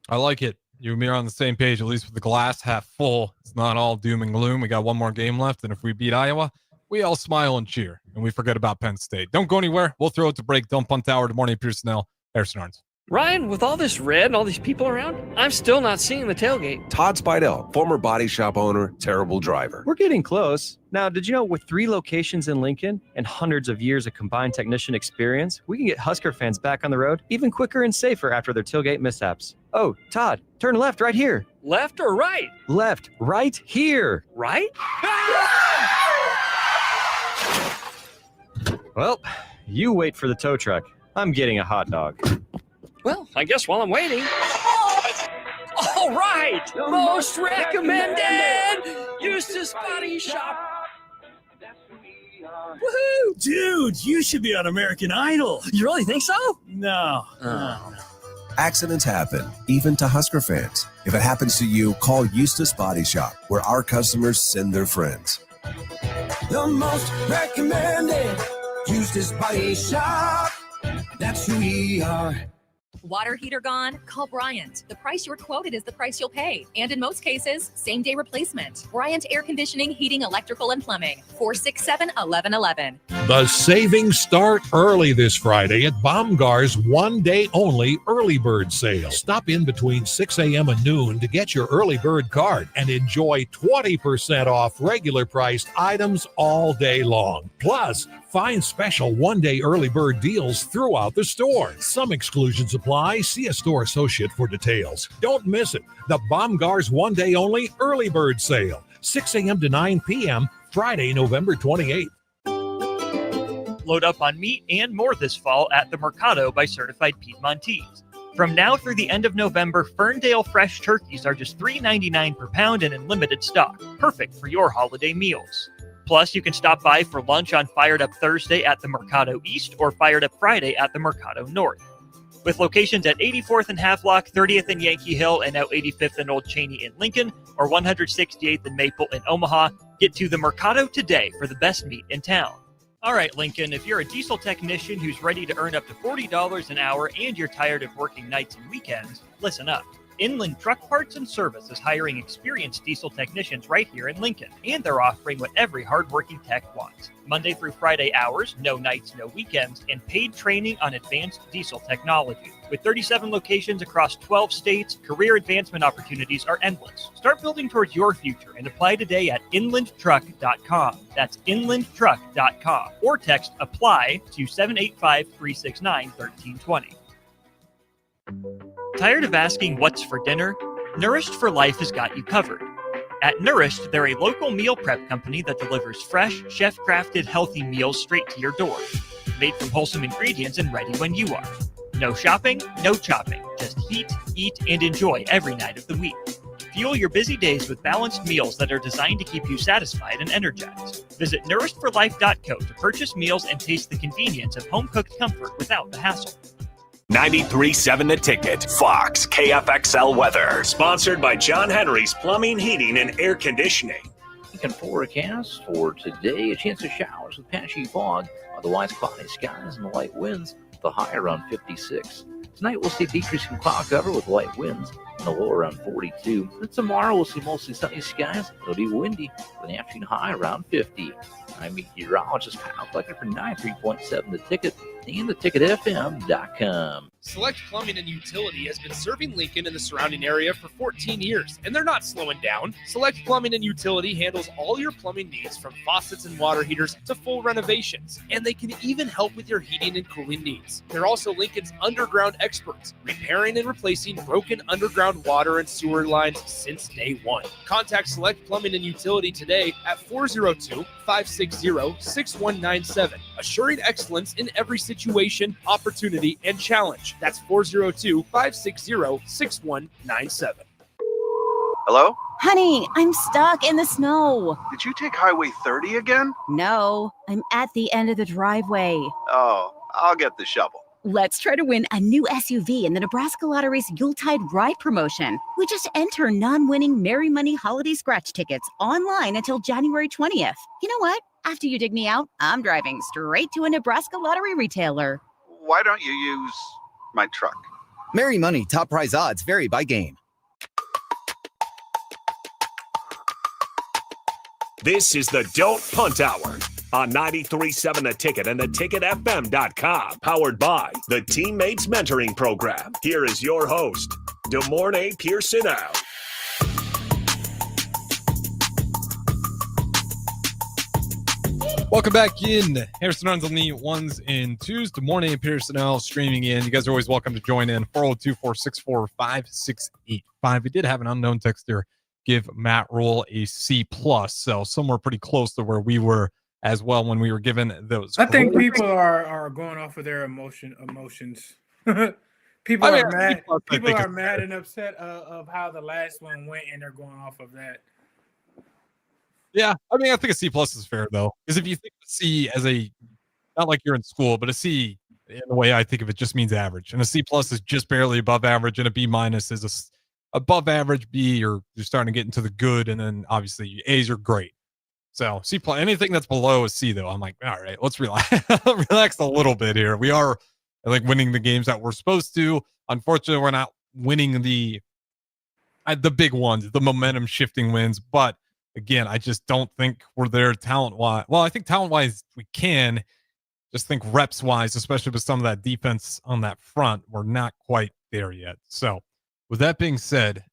I like it. You and me are on the same page, at least with the glass half full. It's not all doom and gloom. We got one more game left, and if we beat Iowa, we all smile and cheer, and we forget about Penn State. Don't go anywhere. We'll throw it to break. Don't punt hour. Good morning, Pierson-El, Harrison Arns. Ryan, with all this red and all these people around, I'm still not seeing the tailgate. Todd Spidell, former body shop owner, terrible driver. We're getting close. Now, did you know with 3 locations in Lincoln and hundreds of years of combined technician experience, we can get Husker fans back on the road even quicker and safer after their tailgate mishaps? Oh, Todd, turn left right here. Left or right? Left, right here. Right? Well, you wait for the tow truck. I'm getting a hot dog. Well, I guess while I'm waiting. All right! Most recommended! Eustace Body Shop. Woohoo! Dude, you should be on American Idol. You really think so? No. Accidents happen, even to Husker fans. If it happens to you, call Eustace Body Shop, where our customers send their friends. The most recommended Eustace Body Shop. That's who we are. Water heater gone? Call Bryant. The price you're quoted is the price you'll pay. And in most cases, same-day replacement. Bryant Air Conditioning, Heating, Electrical, and Plumbing. 467-1111. The savings start early this Friday at Baumgar's one-day-only early bird sale. Stop in between 6 a.m. and noon to get your early bird card and enjoy 20% off regular priced items all day long. Plus, find special one-day early bird deals throughout the store. Some exclusions apply. See a store associate for details. Don't miss it. The Baumgar's one-day-only early bird sale. 6 a.m. to 9 p.m., Friday, November 28th. Load up on meat and more this fall at the Mercado by Certified Piedmontese. From now through the end of November, Ferndale fresh turkeys are just $3.99 per pound and in limited stock, perfect for your holiday meals. Plus, you can stop by for lunch on Fired Up Thursday at the Mercado East or Fired Up Friday at the Mercado North. With locations at 84th and Havelock, 30th and Yankee Hill, and now 85th and Old Cheney in Lincoln, or 168th and Maple in Omaha, get to the Mercado today for the best meat in town. All right, Lincoln, if you're a diesel technician who's ready to earn up to $40 an hour and you're tired of working nights and weekends, listen up. Inland Truck Parts and Service is hiring experienced diesel technicians right here in Lincoln, and they're offering what every hardworking tech wants. Monday through Friday hours, no nights, no weekends, and paid training on advanced diesel technology. With 37 locations across 12 states, career advancement opportunities are endless. Start building towards your future and apply today at inlandtruck.com. That's inlandtruck.com. Or text APPLY to 785-369-1320. Tired of asking what's for dinner? Nourished for Life has got you covered. At Nourished, they're a local meal prep company that delivers fresh, chef-crafted, healthy meals straight to your door. Made from wholesome ingredients and ready when you are. No shopping, no chopping. Just heat, eat, and enjoy every night of the week. Fuel your busy days with balanced meals that are designed to keep you satisfied and energized. Visit nourishedforlife.co to purchase meals and taste the convenience of home-cooked comfort without the hassle. 93.7 The Ticket, Fox, KFXL weather. Sponsored by John Henry's Plumbing, Heating, and Air Conditioning. Weekend forecast for today, a chance of showers with patchy fog, otherwise cloudy skies and light winds, the high around 56. Tonight we'll see decreasing cloud cover with light winds and the low around 42. And tomorrow we'll see mostly sunny skies, it'll be windy with an afternoon high around 50. I'm meteorologist Kyle Flecker for 93.7 The Ticket and theticketfm.com. Select Plumbing and Utility has been serving Lincoln and the surrounding area for 14 years, and they're not slowing down. Select Plumbing and Utility handles all your plumbing needs from faucets and water heaters to full renovations, and they can even help with your heating and cooling needs. They're also Lincoln's underground experts, repairing and replacing broken underground water and sewer lines since day one. Contact Select Plumbing and Utility today at 402-560-6197, assuring excellence in every situation, opportunity, and challenge. That's 402-560-6197. Hello? Honey, I'm stuck in the snow. Did you take Highway 30 again? No, I'm at the end of the driveway. Oh, I'll get the shovel. Let's try to win a new SUV in the Nebraska Lottery's Yuletide Ride promotion. We just enter non-winning Merry Money holiday scratch tickets online until January 20th. You know what? After you dig me out, I'm driving straight to a Nebraska Lottery retailer. Why don't you use my truck? Merry Money top prize odds vary by game. This is the Don't Punt Hour on 93.7 The Ticket and theticketfm.com. Powered by the Teammates Mentoring Program. Here is your host, DeMornay Pierson-El. Welcome back in. Harrison runs on the ones and twos. Good morning, Pierson-El streaming in. You guys are always welcome to join in. 402-464-5685. We did have an unknown texter give Matt Rule a C+, so somewhere pretty close to where we were as well when we were given those. I think people are going off of their emotions. People are mad. People are mad and upset of how the last one went, and they're going off of that. Yeah, I mean, I think a C+ is fair, though. Because if you think of C as a, not like you're in school, but a C, in the way I think of it, just means average. And a C+ is just barely above average, and a B- is above average. B, you're starting to get into the good, and then obviously A's are great. So C+, anything that's below a C, though, I'm like, all right, let's relax, relax a little bit here. We are like winning the games that we're supposed to. Unfortunately, we're not winning the big ones, the momentum shifting wins, but again, I just don't think we're there talent-wise. Well, I think talent-wise we can. Just think reps-wise, especially with some of that defense on that front, we're not quite there yet. So with that being said,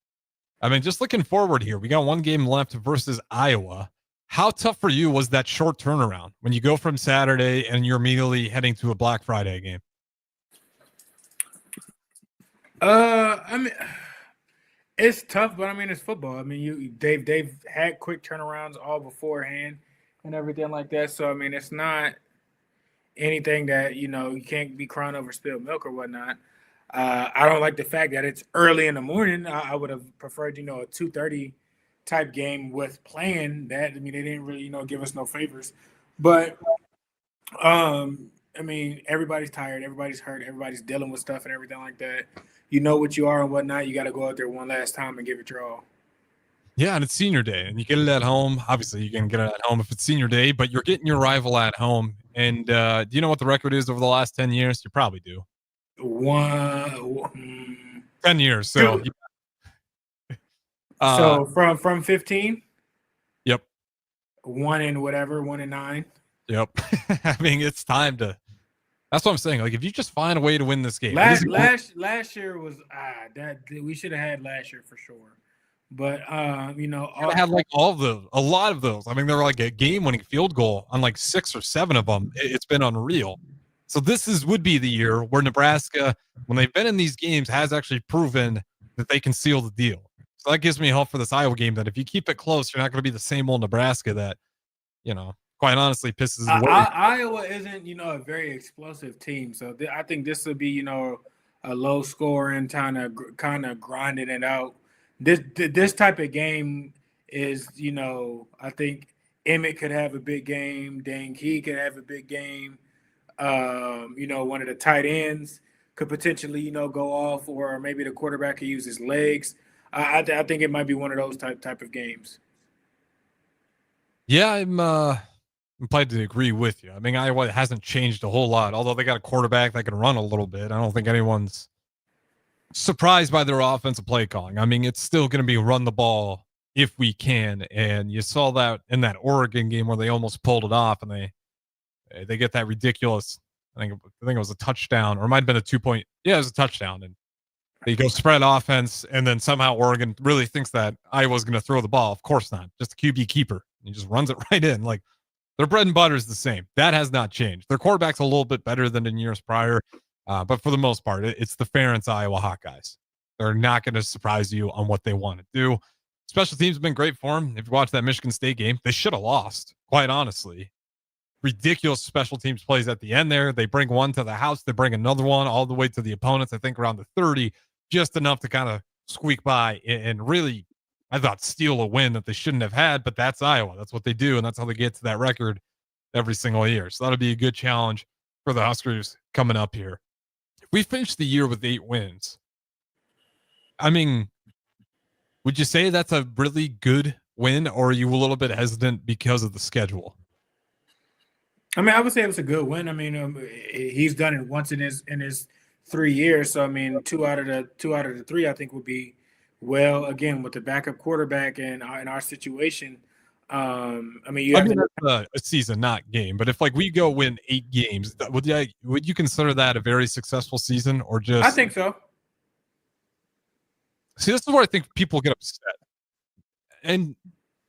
I mean, just looking forward here, we got one game left versus Iowa. How tough for you was that short turnaround when you go from Saturday and you're immediately heading to a Black Friday game? I mean, it's tough, but I mean, it's football. I mean, they've had quick turnarounds all beforehand. and everything like that. So I mean, it's not anything that you can't be crying over spilled milk or whatnot. I don't like the fact that it's early in the morning. I would have preferred a 2:30 type game with playing that. I mean, they didn't really give us no favors, but I mean, everybody's tired, everybody's hurt, everybody's dealing with stuff and everything like that. You know what you are and whatnot. You got to go out there one last time and give it your all. Yeah, and it's senior day, and you get it at home. Obviously, you can get it at home if it's senior day, but you're getting your rival at home. And do you know what the record is over the last 10 years? You probably do. 10 years. So, so from 15. Yep. 1 and 9. Yep. I mean, it's time to. That's what I'm saying. Like, if you just find a way to win this game. Last year was that we should have had last year for sure. But I had like a lot of those. I mean, they were like a game-winning field goal on like 6 or 7 of them. It's been unreal. So this would be the year where Nebraska, when they've been in these games, has actually proven that they can seal the deal. So that gives me hope for this Iowa game. That if you keep it close, you're not going to be the same old Nebraska that, quite honhonestly pisses away. Iowa isn't, a very explosive team. So I think this will be, a low scoring kind of grinding it out. This type of game is, I think Emmett could have a big game. Dane Key could have a big game. One of the tight ends could potentially, go off, or maybe the quarterback could use his legs. I think it might be one of those type of games. Yeah, I'm glad to agree with you. I mean, Iowa hasn't changed a whole lot, although they got a quarterback that can run a little bit. I don't think anyone's surprised by their offensive play calling. I mean, it's still going to be run the ball if we can. And you saw that in that Oregon game where they almost pulled it off, and they get that ridiculous. I think it was a touchdown, or it might have been a 2-point. Yeah, it was a touchdown, and they go spread offense, and then somehow Oregon really thinks that Iowa's going to throw the ball. Of course not. Just a QB keeper. He just runs it right in. Like, their bread and butter is the same. That has not changed. Their quarterback's a little bit better than in years prior. But for the most part, it's the Ferentz Iowa Hawkeyes. They're not going to surprise you on what they want to do. Special teams have been great for them. If you watch that Michigan State game, they should have lost, quite honestly. Ridiculous special teams plays at the end there. They bring one to the house. They bring another one all the way to the opponents, I think around the 30, just enough to kind of squeak by and really, I thought, steal a win that they shouldn't have had. But that's Iowa. That's what they do, and that's how they get to that record every single year. So that'll be a good challenge for the Huskers coming up here. If we finish the year with 8 wins, I mean, would you say that's a really good win, or are you a little bit hesitant because of the schedule? I mean, I would say it was a good win. I mean, he's done it once in his 3 years. So I mean, two out of the 3, I think, would be well. Again, with the backup quarterback and in our situation. I mean, that's a season, not game. But if we go win 8 games, would you consider that a very successful season, or just? I think so. See, this is where I think people get upset, and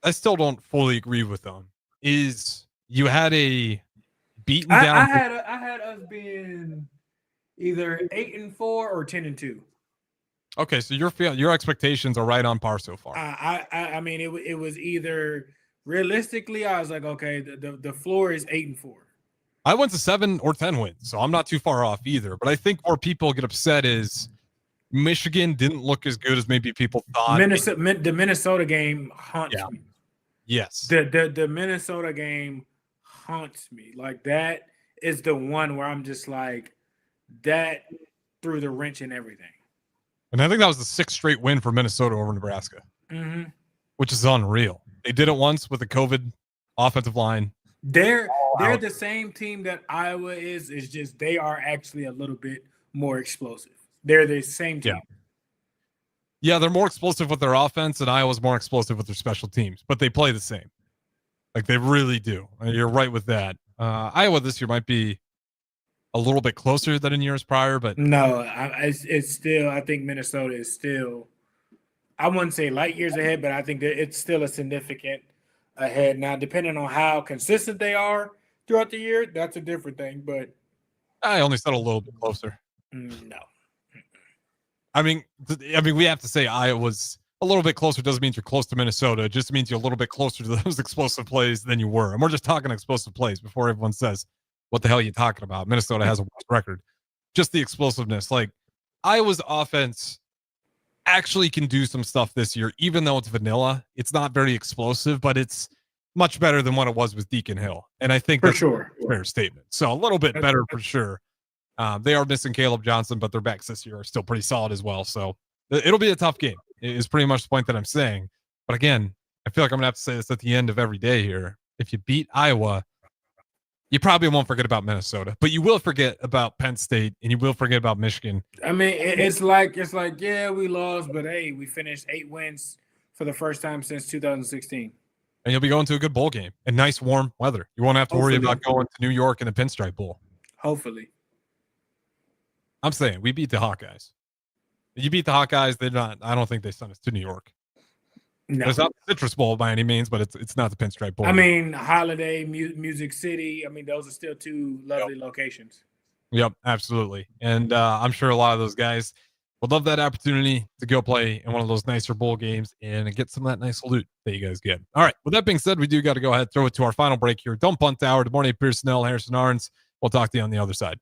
I still don't fully agree with them. Is you had a beaten down? I had us being either 8-4 or 10-2. Okay, so your expectations are right on par so far. I mean, it was either. Realistically, I was like, okay, the floor is 8-4. I went to 7 or 10 wins, so I'm not too far off either. But I think where people get upset is Michigan didn't look as good as maybe people thought. The Minnesota game haunts me. Yes. The Minnesota game haunts me. Like, that is the one where I'm just like, that threw the wrench in everything. And I think that was the 6th straight win for Minnesota over Nebraska, which is unreal. They did it once with a COVID offensive line. They're the same team that Iowa is. It's just they are actually a little bit more explosive. They're the same team. Yeah, they're more explosive with their offense, and Iowa's more explosive with their special teams. But they play the same. Like, they really do. You're right with that. Iowa this year might be a little bit closer than in years prior, but no, it's still. I think Minnesota is still. I wouldn't say light years ahead, but I think that it's still a significant ahead. Now, depending on how consistent they are throughout the year, that's a different thing. But I only said a little bit closer. No. I mean, we have to say Iowa's a little bit closer doesn't mean you're close to Minnesota. It just means you're a little bit closer to those explosive plays than you were. And we're just talking explosive plays before everyone says, what the hell are you talking about? Minnesota has a worse record. Just the explosiveness. Like, Iowa's offense actually can do some stuff this year, even though it's vanilla. It's not very explosive, but it's much better than what it was with Deacon Hill. And I think that's a fair statement. So a little bit better for sure. They are missing Caleb Johnson, but their backs this year are still pretty solid as well. So it'll be a tough game is pretty much the point that I'm saying. But again, I feel like I'm going to have to say this at the end of every day here. If you beat Iowa, you probably won't forget about Minnesota, but you will forget about Penn State and you will forget about Michigan. I mean, it's like, yeah, we lost, but hey, we finished 8 wins for the first time since 2016. And you'll be going to a good bowl game and nice warm weather. You won't have to worry about going to New York in the Pinstripe Bowl. Hopefully. I'm saying we beat the Hawkeyes. You beat the Hawkeyes, they're not. I don't think they sent us to New York. No. It's not the Citrus Bowl by any means, but it's not the Pinstripe Bowl. I mean, Holiday, Music City. I mean, those are still 2 lovely locations. Yep, absolutely. And I'm sure a lot of those guys would love that opportunity to go play in one of those nicer bowl games and get some of that nice loot that you guys get. All right. With that being said, we do got to go ahead and throw it to our final break here. Don't Punt Hour. Good morning, Pierson-El, Harrison Arns. We'll talk to you on the other side.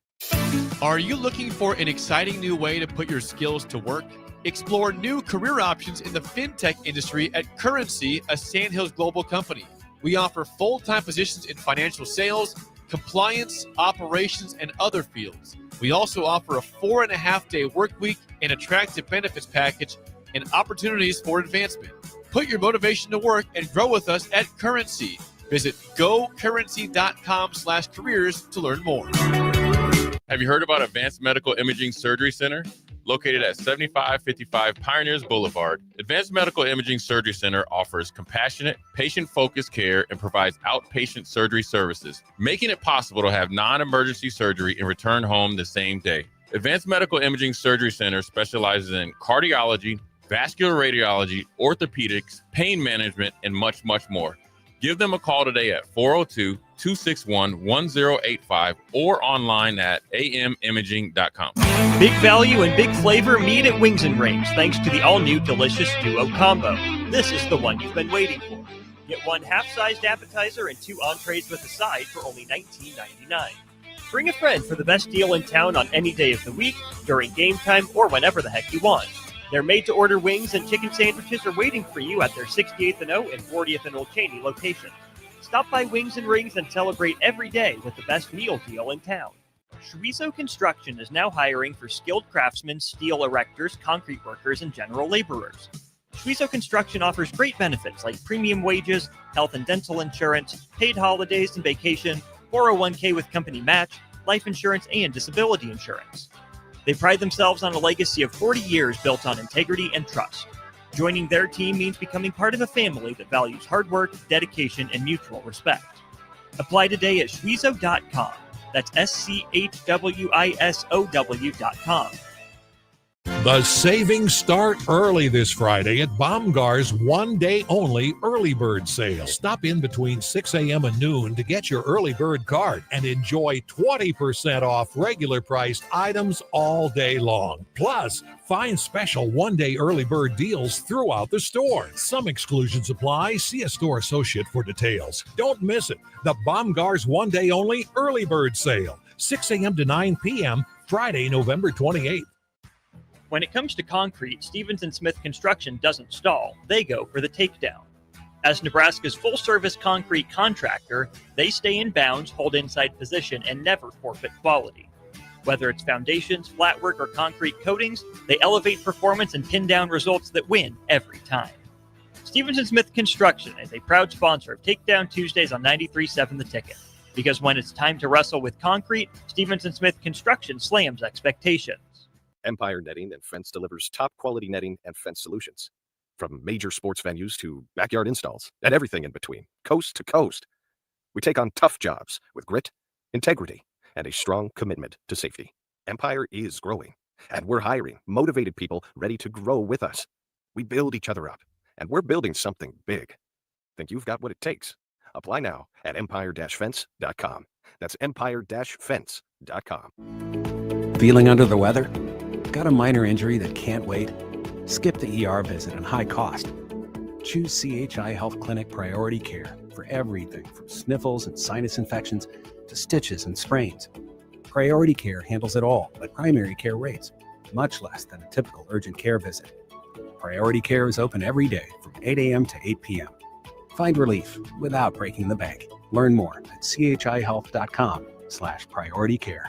Are you looking for an exciting new way to put your skills to work? Explore new career options in the fintech industry at Currency, a Sandhills global company. We offer full-time positions in financial sales, compliance, operations, and other fields. We also offer a 4.5-day work week, an attractive benefits package, and opportunities for advancement. Put your motivation to work and grow with us at Currency. Visit gocurrency.com/careers to learn more. Have you heard about Advanced Medical Imaging Surgery Center? Located at 7555 Pioneers Boulevard, Advanced Medical Imaging Surgery Center offers compassionate, patient-focused care and provides outpatient surgery services, making it possible to have non-emergency surgery and return home the same day. Advanced Medical Imaging Surgery Center specializes in cardiology, vascular radiology, orthopedics, pain management, and much, much more. Give them a call today at 402-261-1085 or online at amimaging.com. Big value and big flavor meet at Wings and Rings thanks to the all-new delicious Duo Combo. This is the one you've been waiting for. Get 1 half-sized appetizer and 2 entrees with a side for only $19.99. Bring a friend for the best deal in town on any day of the week, during game time, or whenever the heck you want. Their made-to-order wings and chicken sandwiches are waiting for you at their 68th and O and 40th and Old Cheney locations. Stop by Wings and Rings and celebrate every day with the best meal deal in town. Schweizo Construction is now hiring for skilled craftsmen, steel erectors, concrete workers, and general laborers. Schweizo Construction offers great benefits like premium wages, health and dental insurance, paid holidays and vacation, 401k with company match, life insurance, and disability insurance. They pride themselves on a legacy of 40 years built on integrity and trust. Joining their team means becoming part of a family that values hard work, dedication, and mutual respect. Apply today at schweizo.com. That's schwisow.com. The savings start early this Friday at Baumgar's one-day-only early bird sale. Stop in between 6 a.m. and noon to get your early bird card and enjoy 20% off regular priced items all day long. Plus, find special one-day early bird deals throughout the store. Some exclusions apply. See a store associate for details. Don't miss it. The Baumgar's one-day-only early bird sale, 6 a.m. to 9 p.m., Friday, November 28th. When it comes to concrete, Stevens & Smith Construction doesn't stall. They go for the takedown. As Nebraska's full-service concrete contractor, they stay in bounds, hold inside position, and never forfeit quality. Whether it's foundations, flatwork, or concrete coatings, they elevate performance and pin down results that win every time. Stevens & Smith Construction is a proud sponsor of Takedown Tuesdays on 93.7 The Ticket. Because when it's time to wrestle with concrete, Stevens & Smith Construction slams expectations. Empire Netting and Fence delivers top-quality netting and fence solutions. From major sports venues to backyard installs and everything in between, coast to coast. We take on tough jobs with grit, integrity, and a strong commitment to safety. Empire is growing, and we're hiring motivated people ready to grow with us. We build each other up, and we're building something big. Think you've got what it takes? Apply now at empire-fence.com. That's empire-fence.com. Feeling under the weather? Got a minor injury that can't wait? Skip the ER visit and high cost. Choose CHI Health Clinic Priority Care for everything from sniffles and sinus infections to stitches and sprains. Priority Care handles it all at primary care rates, much less than a typical urgent care visit. Priority Care is open every day from 8 a.m. to 8 p.m. Find relief without breaking the bank. Learn more at chihealth.com/prioritycare.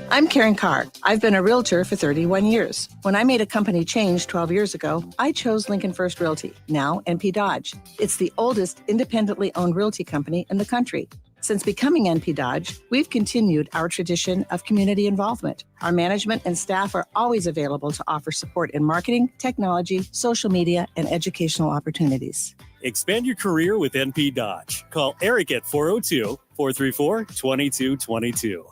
I'm Karen Carr. I've been a realtor for 31 years. When I made a company change 12 years ago, I chose Lincoln First Realty, now NP Dodge. It's the oldest independently owned realty company in the country. Since becoming NP Dodge, we've continued our tradition of community involvement. Our management and staff are always available to offer support in marketing, technology, social media, and educational opportunities. Expand your career with NP Dodge. Call Eric at 402-434-2222.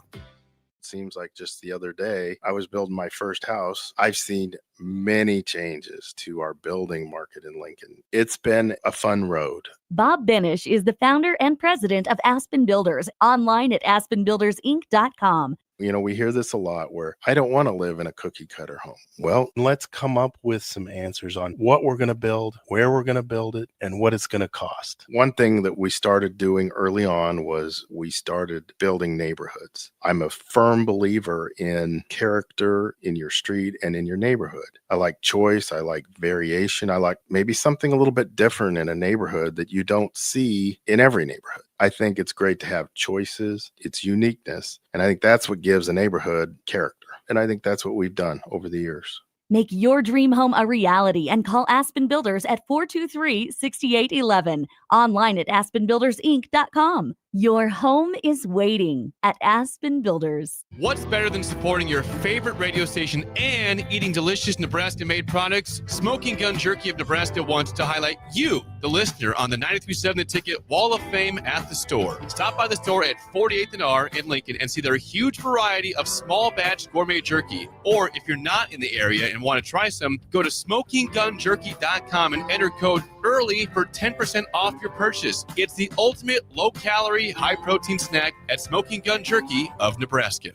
Seems like just the other day, I was building my first house. I've seen many changes to our building market in Lincoln. It's been a fun road. Bob Benish is the founder and president of Aspen Builders, online at aspenbuildersinc.com. You know, we hear this a lot where I don't want to live in a cookie cutter home. Well, let's come up with some answers on what we're going to build, where we're going to build it, and what it's going to cost. One thing that we started doing early on was we started building neighborhoods. I'm a firm believer in character in your street and in your neighborhood. I like choice. I like variation. I like maybe something a little bit different in a neighborhood that you don't see in every neighborhood. I think it's great to have choices, its uniqueness, and I think that's what gives a neighborhood character. And I think that's what we've done over the years. Make your dream home a reality and call Aspen Builders at 423-6811. Online at aspenbuildersinc.com. Your home is waiting at Aspen Builders. What's better than supporting your favorite radio station and eating delicious Nebraska-made products? Smoking Gun Jerky of Nebraska wants to highlight you, the listener, on the 93.7 The Ticket Wall of Fame at the store. Stop by the store at 48th and R in Lincoln and see their huge variety of small batch gourmet jerky. Or if you're not in the area and want to try some, go to smokinggunjerky.com and enter code EARLY for 10% off your purchase. It's the ultimate low-calorie, high-protein snack at Smoking Gun Jerky of Nebraska.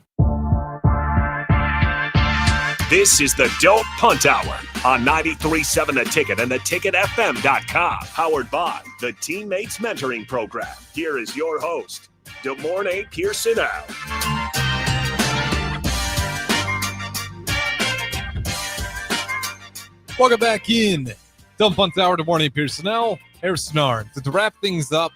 This is the Don't Punt Hour on 93.7 The Ticket and theticketfm.com. Powered by the Teammates Mentoring Program. Here is your host, DeMornay Pierson-El. Welcome back in. Don't Punt Hour, DeMornay Pierson-El. Harrison Arndt. To wrap things up,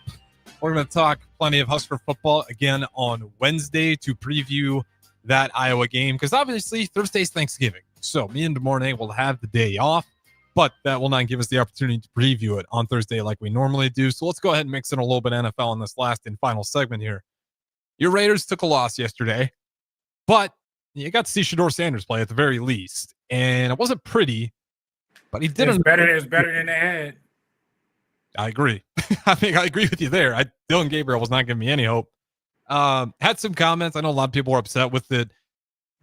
we're going to talk plenty of Husker football again on Wednesday to preview that Iowa game, because obviously Thursday's Thanksgiving. So me and DeMornay will have the day off, but that will not give us the opportunity to preview it on Thursday like we normally do. So let's go ahead and mix in a little bit of NFL in this last and final segment here. Your Raiders took a loss yesterday, but you got to see Shedeur Sanders play at the very least. And it wasn't pretty, but he did. It's better than they had. I agree. I think I agree with you there. Dylan Gabriel was not giving me any hope. Had some comments. I know a lot of people were upset with it,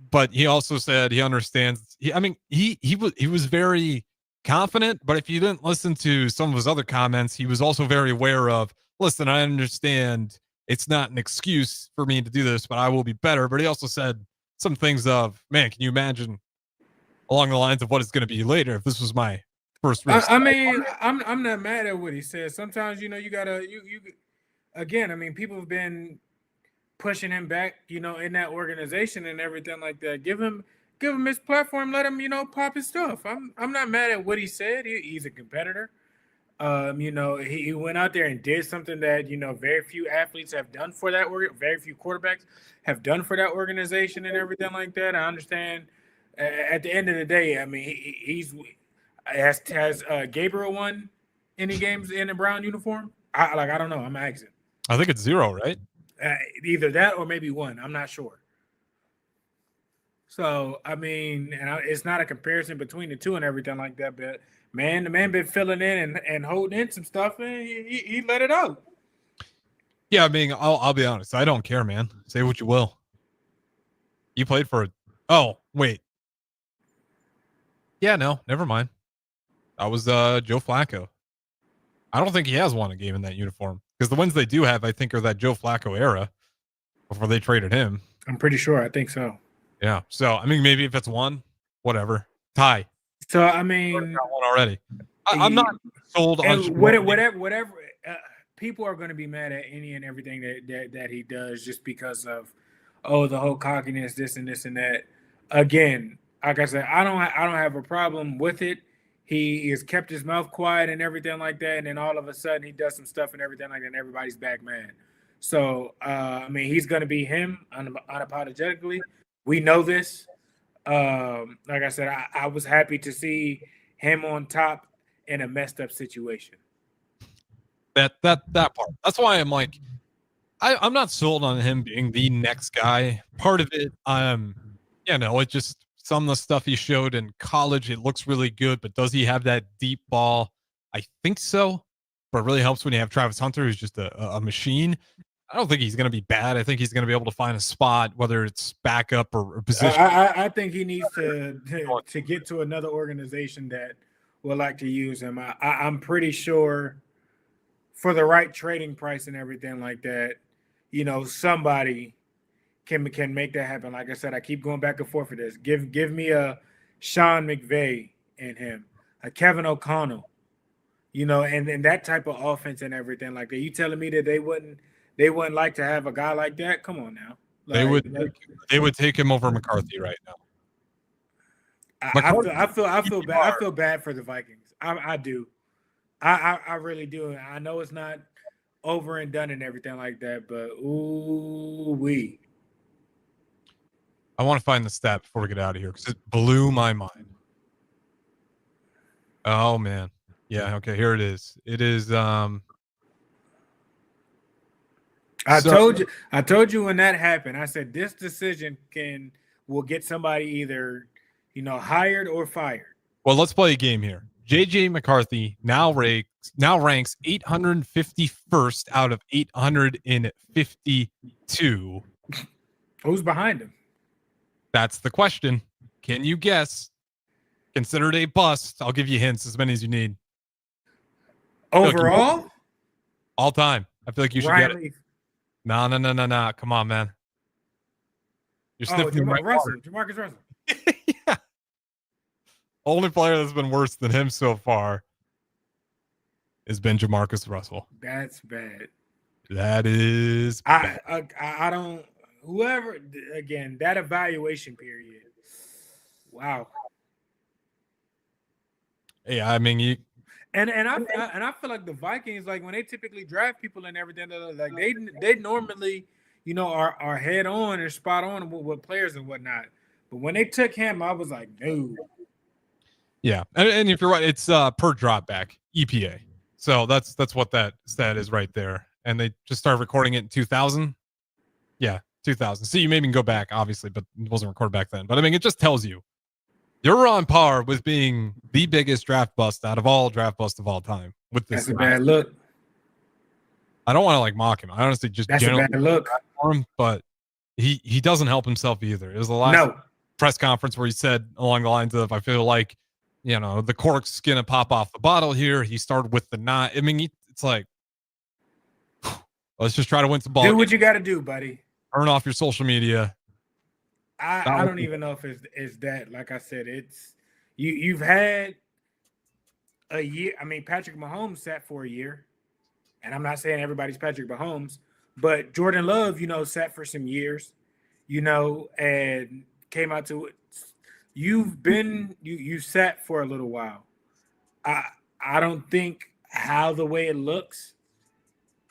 but he also said he understands. He was very confident, but if you didn't listen to some of his other comments, he was also very aware of, listen, I understand it's not an excuse for me to do this, but I will be better. But he also said some things of, man, can you imagine along the lines of what it's going to be later if this was my first race? I'm not mad at what he said. Sometimes, you gotta, again, people have been pushing him back, in that organization and everything like that. Give him his platform, let him, pop his stuff. I'm not mad at what he said. He's a competitor. He went out there and did something that, very few athletes have done for that very few quarterbacks have done for that organization and everything like that. I understand. At the end of the day, has Gabriel won any games in a brown uniform? I don't know. I'm asking. I think it's 0, right? Either that or maybe 1. I'm not sure. So, it's not a comparison between the two and everything like that, but the man been filling in and holding in some stuff, and he let it out. Yeah, I'll be honest. I don't care, man. Say what you will. You played for it. Oh, wait. Yeah, no, never mind. That was Joe Flacco. I don't think he has won a game in that uniform, because the ones they do have, I think, are that Joe Flacco era before they traded him. I'm pretty sure. I think so. Yeah. So, maybe if it's 1, whatever. Tie. So I mean, got one already. I'm not sold on whatever. People are going to be mad at any and everything that he does just because of the whole cockiness, this and this and that. Again, like I said, I don't have a problem with it. He has kept his mouth quiet and everything like that, and then all of a sudden he does some stuff and everything like that, and everybody's back mad. So I mean, he's going to be him unapologetically. We know this. Like I said, I was happy to see him on top in a messed up situation. That part. That's why I'm like, I'm not sold on him being the next guy. Part of it, it just some of the stuff he showed in college, it looks really good, but does he have that deep ball? I think so, but it really helps when you have Travis Hunter, who's just a machine. I don't think he's going to be bad. I think he's going to be able to find a spot, whether it's backup or position. I think he needs to get to another organization that would like to use him. I'm pretty sure for the right trading price and everything like that, somebody can make that happen. Like I said, I keep going back and forth for this. Give me a Sean McVay and him, a Kevin O'Connell, and that type of offense and everything like that. You telling me that they wouldn't like to have a guy like that? Come on now. They would take him over McCarthy right now. I feel bad for the Vikings. I do. I really do. I know it's not over and done and everything like that, but ooh-wee. I want to find the stat before we get out of here because it blew my mind. Oh man. Yeah, okay, here it is. It is I told you when that happened. I said this decision will get somebody either, hired or fired. Well, let's play a game here. JJ McCarthy now ranks 851st out of 852. Who's behind him? That's the question. Can you guess? Considered a bust. I'll give you hints, as many as you need. Overall? All time. I feel like you should Ryan get it. Leaf. No. Come on, man. You're sniffing right Russell. Jamarcus Russell. Yeah. Only player that's been worse than him so far has been Jamarcus Russell. That's bad. That is bad. I don't. Whoever, again, that evaluation period. Wow. Yeah, I mean, I feel like the Vikings, like when they typically draft people and everything, like they normally, are head on and spot on with players and whatnot. But when they took him, I was like, no. Yeah, and if you're right, it's per drop back EPA. So that's what that stat is right there. And they just started recording it in 2000. Yeah, 2000. So you maybe can go back, obviously, but it wasn't recorded back then. But I mean, it just tells you you're on par with being the biggest draft bust out of all draft busts of all time. With this, that's a bad look. I don't want to mock him. I honestly just that's generally a bad look for him, but he doesn't help himself either. It was the last press conference where he said along the lines of, "I feel like, the cork's gonna pop off the bottle here." He started with the knot. I mean, it's like, let's just try to win some ball. Do what you got to do, buddy. Turn off your social media. I don't even know if it's that. Like I said, it's you've had a year. I mean, Patrick Mahomes sat for a year, and I'm not saying everybody's Patrick Mahomes, but Jordan Love, sat for some years, and came out to it. You sat for a little while. I don't think how the way it looks.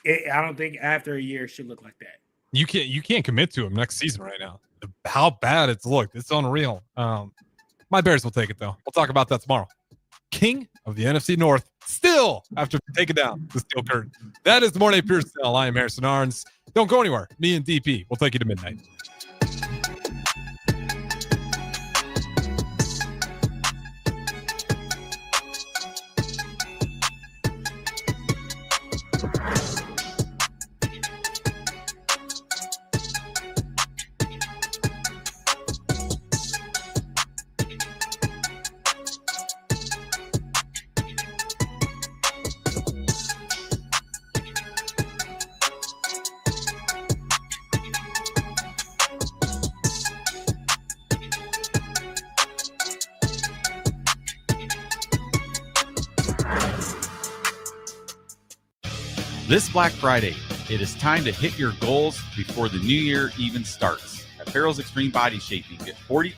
I don't think after a year it should look like that. You can't commit to him next season right now. How bad it's looked. It's unreal. My Bears will take it, though. We'll talk about that tomorrow. King of the NFC North still after taking down the steel curtain. That is the morning Pierson-El. I am Harrison Arns. Don't go anywhere. Me and DP will take you to midnight. This Black Friday, it is time to hit your goals before the new year even starts. At Farrell's Extreme Body Shaping, get 40